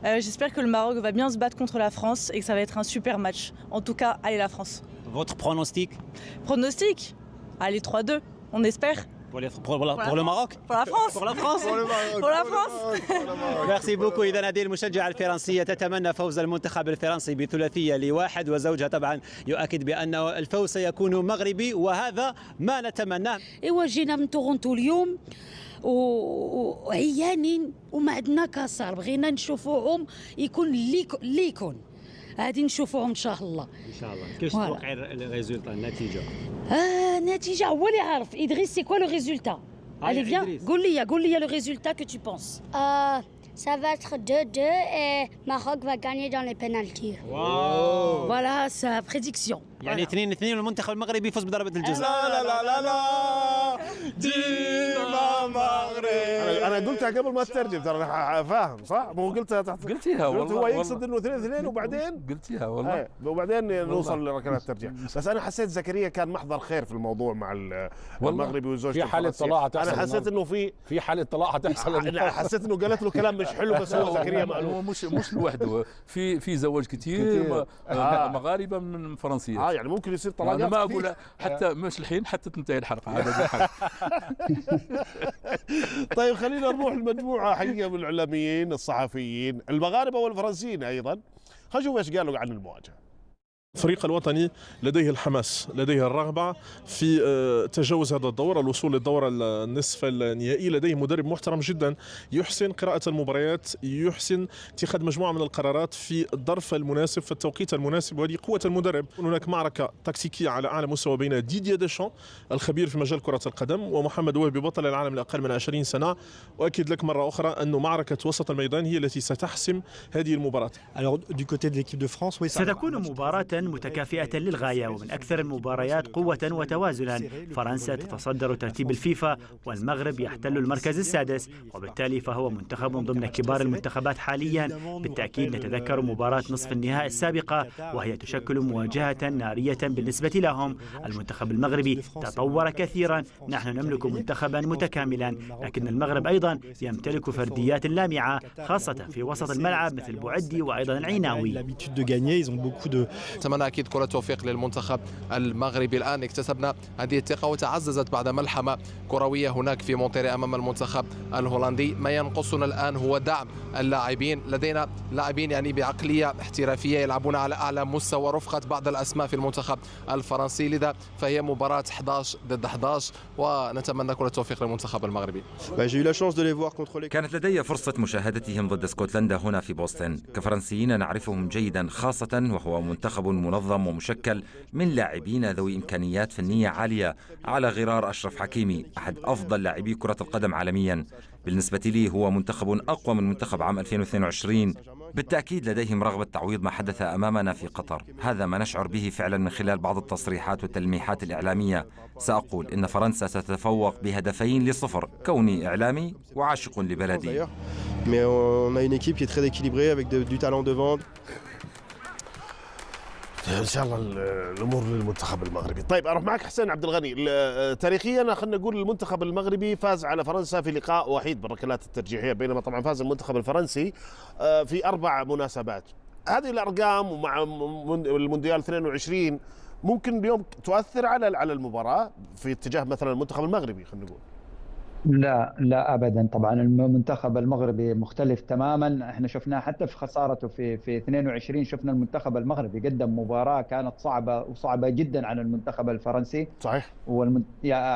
S15: J'espère que le Maroc va bien se battre contre la France et que ça va être un super match. En tout cas, allez la France.
S11: Votre pronostic?
S15: Pronostic? Allez 3-2, on espère.
S11: Pour le Maroc?
S15: Pour la France.
S11: Pour la France.
S15: Pour la France.
S11: Merci beaucoup. إذا هذه المشجعة الفرنسية تتمنى فوز المنتخب الفرنسي بثلاثية ل1، وزوجها طبعا يؤكد بأن الفوز سيكون مغربي، وهذا ما نتمناه.
S16: إيوا جينا من تورونتو اليوم وعيانين وما عندنا كسر، بغينا نشوفوهم يكون اللي يكون غادي نشوفوهم ان شاء الله.
S11: ان شاء الله. كيفاش تتوقع الريزولتا النتيجه؟
S16: النتيجه هو اللي عارف. إدريس سي كوا لو ريزولتا؟ Allez viens, قول لي le résultat que tu penses.
S17: Ça va être 2-2 et Maroc va gagner dans les pénaltys.
S16: Wow. Voilà sa prédiction.
S11: يعني 2-2 والمنتخب المغربي يفوز بضربة الجزاء.
S14: لا لا لا لا ديما مغرب.
S1: انا قلتها قبل ما تترجم، ترى انا فاهم صح؟ مو قلتها تحت؟
S2: قلتيها والله.
S1: هو يقصد انه 2-2 وبعدين
S2: قلتيها والله.
S1: وبعدين نوصل لركلات الترجيح. بس انا حسيت زكريا كان محضر خير في الموضوع مع المغربي وزوجته.
S3: في حالة طلاع هتحصل.
S1: انا حسيت انه في
S3: حالة طلاع هتحصل.
S1: حسيت انه قالت له كلام مش حلو، بس هو زكريا مألوف.
S2: مش لوحده، في زواج كثير مغاربه من فرنسيه.
S1: يعني ممكن يصير طلاق.
S2: انا ما اقول حتى مش الحين، حتى تنتهي الحلقه. هذا
S1: طيب خلينا نروح المجموعه حقيقه من الاعلاميين الصحفيين المغاربه والفرنسيين ايضا. خلينا نشوف ايش قالوا عن المواجهه.
S18: الفريق الوطني لديه الحماس، لديه الرغبة في تجاوز هذا الدور، الوصول للدور النصف النهائي. لديه مدرب محترم جدا يحسن قراءة المباريات، يحسن اتخاذ مجموعة من القرارات في الظرف المناسب في التوقيت المناسب، وهذه قوة المدرب. هناك معركة تكتيكية على أعلى مستوى بين ديدييه ديشان الخبير في مجال كرة القدم ومحمد وهبي بطل العالم لأقل من 20 سنة. وأكد لك مرة أخرى أن معركة وسط الميدان هي التي ستحسم هذه المباراة.
S5: ستكون مباراة متكافئة للغاية ومن أكثر المباريات قوة وتوازنا. فرنسا تتصدر ترتيب الفيفا والمغرب يحتل المركز السادس، وبالتالي فهو منتخب ضمن كبار المنتخبات حاليا. بالتأكيد نتذكر مباراة نصف النهائي السابقة وهي تشكل مواجهة نارية بالنسبة لهم. المنتخب المغربي تطور كثيرا، نحن نملك منتخبا متكاملا، لكن المغرب أيضا يمتلك فرديات لامعة خاصة في وسط الملعب مثل بوعدي وأيضا العيناوي.
S19: ونتمنى أكيد كل التوفيق للمنتخب المغربي. الآن اكتسبنا هذه الثقة وتعززت بعد ملحمة كروية هناك في مونتيري أمام المنتخب الهولندي. ما ينقصنا الآن هو دعم اللاعبين. لدينا لاعبين يعني بعقلية احترافية يلعبون على أعلى مستوى رفقة بعض الأسماء في المنتخب الفرنسي، لذا فهي مباراة 11 ضد 11 ونتمنى كل التوفيق للمنتخب المغربي.
S6: كانت لدي فرصة مشاهدتهم ضد اسكتلندا هنا في بوسطن. كفرنسيين نعرفهم جيدا، خاصة وهو منتخب منظم ومشكل من لاعبين ذوي إمكانيات فنية عالية على غرار أشرف حكيمي، أحد أفضل لاعبي كرة القدم عالميا. بالنسبة لي هو منتخب أقوى من منتخب عام 2022. بالتأكيد لديهم رغبة تعويض ما حدث أمامنا في قطر، هذا ما نشعر به فعلا من خلال بعض التصريحات والتلميحات الإعلامية. سأقول إن فرنسا ستتفوق ب2-0 كوني إعلامي وعاشق لبلدي.
S1: ان شاء الله الامور للمنتخب المغربي. طيب اروح معك حسين عبد الغني. تاريخيا خلينا نقول المنتخب المغربي فاز على فرنسا في لقاء وحيد بالركلات الترجيحيه، بينما طبعا فاز المنتخب الفرنسي في 4 مناسبات. هذه الارقام ومع المونديال 22 ممكن اليوم تؤثر على المباراه في اتجاه مثلا المنتخب المغربي خلينا نقول.
S4: لا ابدا، طبعا المنتخب المغربي مختلف تماما. احنا شفناه حتى في خسارته في 22، شفنا المنتخب المغربي قدم مباراه كانت صعبه جدا على المنتخب الفرنسي.
S1: صحيح.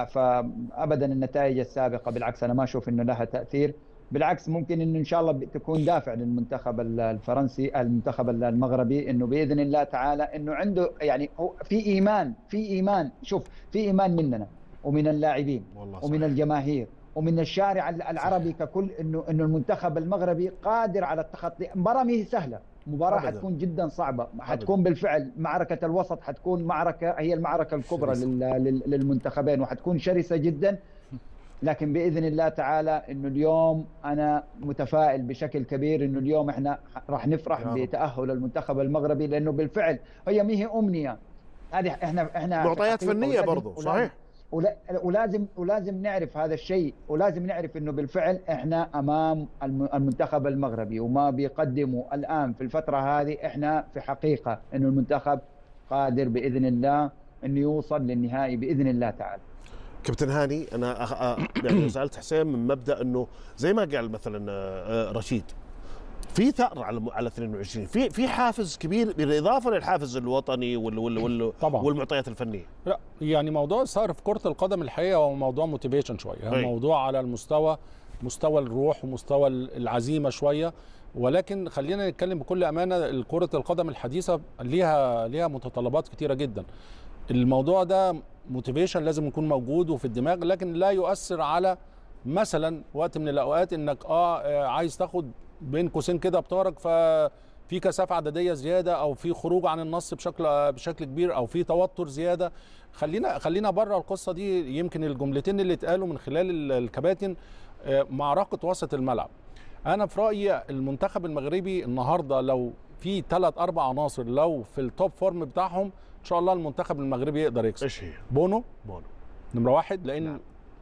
S4: فابدا النتائج السابقه بالعكس انا ما اشوف انه لها تاثير، بالعكس ممكن انه ان شاء الله تكون دافع للمنتخب الفرنسي، المنتخب المغربي، انه باذن الله تعالى انه عنده يعني هو في ايمان شوف في ايمان مننا ومن اللاعبين ومن الجماهير ومن الشارع العربي ككل انه المنتخب المغربي قادر على التخطي. مباراه ما هي سهله، مباراه حتكون جدا صعبه، حتكون بالفعل معركه الوسط، حتكون معركه هي المعركه الكبرى للمنتخبين وحتكون شرسه جدا. لكن باذن الله تعالى انه اليوم انا متفائل بشكل كبير انه اليوم احنا راح نفرح بتاهل المنتخب المغربي، لانه بالفعل هي ما هي امنيه، هذه احنا
S1: معطيات فنيه برضو. صحيح.
S4: ولازم نعرف هذا الشيء، ولازم نعرف انه بالفعل احنا امام المنتخب المغربي وما بيقدمه الان في الفتره هذه، احنا في حقيقه انه المنتخب قادر باذن الله انه يوصل للنهائي باذن الله تعالى.
S1: كابتن هاني انا يعني سالت حسين من مبدا انه زي ما قال مثلا رشيد في ثأر على 22، في حافز كبير بالاضافه للحافز الوطني والمعطيات الفنيه.
S3: لا يعني موضوع الثأر في كرة القدم الحقيقه هو موضوع موتيفيشن شويه، هو موضوع على مستوى الروح ومستوى العزيمه شويه، ولكن خلينا نتكلم بكل امانه، كرة القدم الحديثه ليها متطلبات كتيره جدا. الموضوع ده موتيفيشن لازم يكون موجود وفي الدماغ، لكن لا يؤثر على مثلا وقت من الاوقات انك عايز تاخد بين قوسين كده بطارق ففي كثافه عدديه زياده او في خروج عن النص بشكل كبير او في توتر زياده. خلينا بره القصه دي. يمكن الجملتين اللي اتقالوا من خلال الكباتن معركه وسط الملعب. انا في رايي المنتخب المغربي النهارده لو في 3-4 عناصر لو في التوب فورم بتاعهم ان شاء الله المنتخب المغربي يقدر يكسب.
S1: ايش هي؟
S3: بونو نمره 1، لان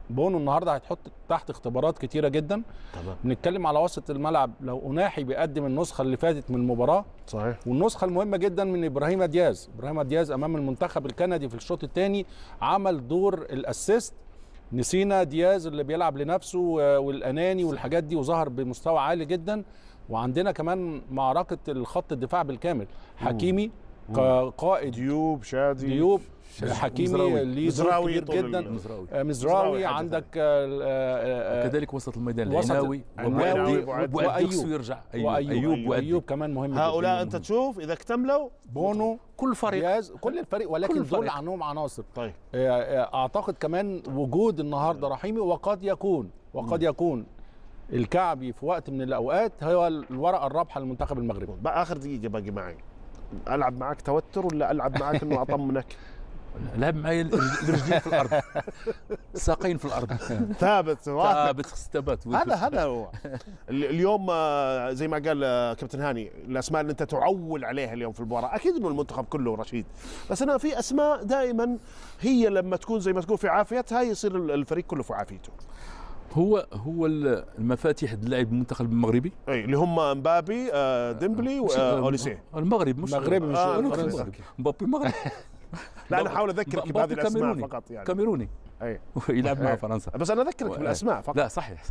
S3: بونو النهارده هيتحط تحت اختبارات كتيره جدا.
S1: تمام.
S3: بنتكلم على وسط الملعب، لو أناحي بيقدم النسخه اللي فاتت من المباراه
S1: صحيح،
S3: والنسخه المهمه جدا من ابراهيم دياز امام المنتخب الكندي في الشوط الثاني عمل دور الاسيست. نسينا دياز اللي بيلعب لنفسه والاناني والحاجات دي وظهر بمستوى عالي جدا. وعندنا كمان معركه الخط الدفاع بالكامل، حكيمي كقائد، ديوب حكيمي ليه دور كبير جدا، مزراوي عندك
S2: كذلك وسط الميدان العناوي
S3: وايوب كمان مهم.
S1: هؤلاء انت تشوف اذا اكتملوا
S3: بونو
S2: كل
S3: الفريق ولكن دول عنهم عناصر.
S1: طيب
S3: اعتقد كمان وجود النهارده رحيمي وقد يكون الكعبي في وقت من الاوقات هو الورقه الرابحه للمنتخب المغربي.
S1: بقى اخر دقيقه باقي معي، العب معك توتر ولا العب معك انه اطمنك؟
S2: لعب معي الرجلين في الارض، الساقين في الارض،
S1: ثابت هذا هو اليوم. زي ما قال كابتن هاني، الاسماء اللي انت تعول عليها اليوم في المباراه اكيد انه المنتخب كله رشيد، بس انا في اسماء دائما هي لما تكون زي ما تقول في عافيتها يصير الفريق كله في عافيته.
S2: هو المفاتيح اللاعب المنتخب المغربي
S1: اي اللي هم مبابي ديمبلي واوليسيه.
S2: المغرب مش
S3: المغرب مش
S2: مبابي المغرب.
S1: لا انا احاول اذكرك بهذه الاسماء فقط يعني.
S2: كاميروني
S1: اي
S2: يلعب مع فرنسا.
S1: بس انا اذكرك بالاسماء فقط.
S2: لا صحيح.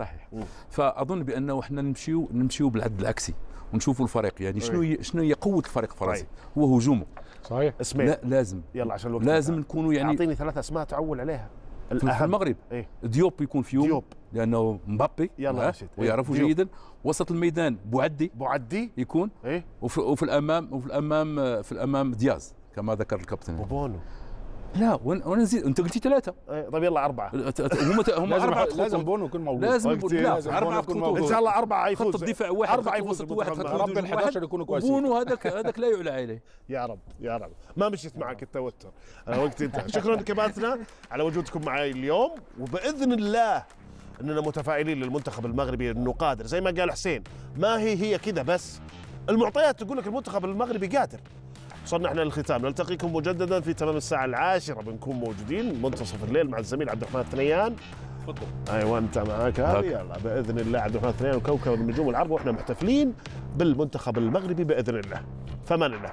S2: فاظن بانه احنا نمشيو بالعد العكسي ونشوفوا الفريق يعني شنو هي قوه الفريق الفرنسي. هو هجومه.
S3: صحيح.
S1: اسمين.
S2: لا لازم
S1: يلا عشان الوقت
S2: لازم نكونوا يعني.
S1: اعطيني 3 اسماء تعول عليها.
S2: في المغرب ديوب يكون في يوم لانه مبابي ويعرفه جيدا. وسط الميدان بوعدي يكون وفي الامام دياز كما ذكر الكابتن.
S1: وبونو.
S2: لا وانا نزيد. انت قلتي 3.
S1: طيب يلا 4.
S3: هم 4 لازم بونو يكون موجود.
S2: لازم 4
S3: يكون موجود.
S1: ان شاء الله 4 يفوز.
S2: خط الدفاع واحد
S1: 4 يفوز.
S2: وسط واحد
S3: رب ال 11 يكونوا كويسين.
S2: بونو هذاك لا يعلى عليه.
S1: يا رب ما مشيت معك التوتر. وقت انتهى. شكرا كباتنا على وجودكم معي اليوم، وباذن الله اننا متفائلين للمنتخب المغربي انه قادر زي ما قال حسين. ما هي كذا بس المعطيات تقول لك المنتخب المغربي قادر. وصلنا احنا للختام، نلتقيكم مجددا في تمام الساعة 10 بنكون موجودين منتصف الليل مع الزميل عبد الرحمن الثنيان.
S2: تفضل.
S1: ايوه انت معاك هذه. يلا باذن الله عبد الرحمن الثنيان وكوكب النجوم العرب، واحنا محتفلين بالمنتخب المغربي باذن الله. فمان الله.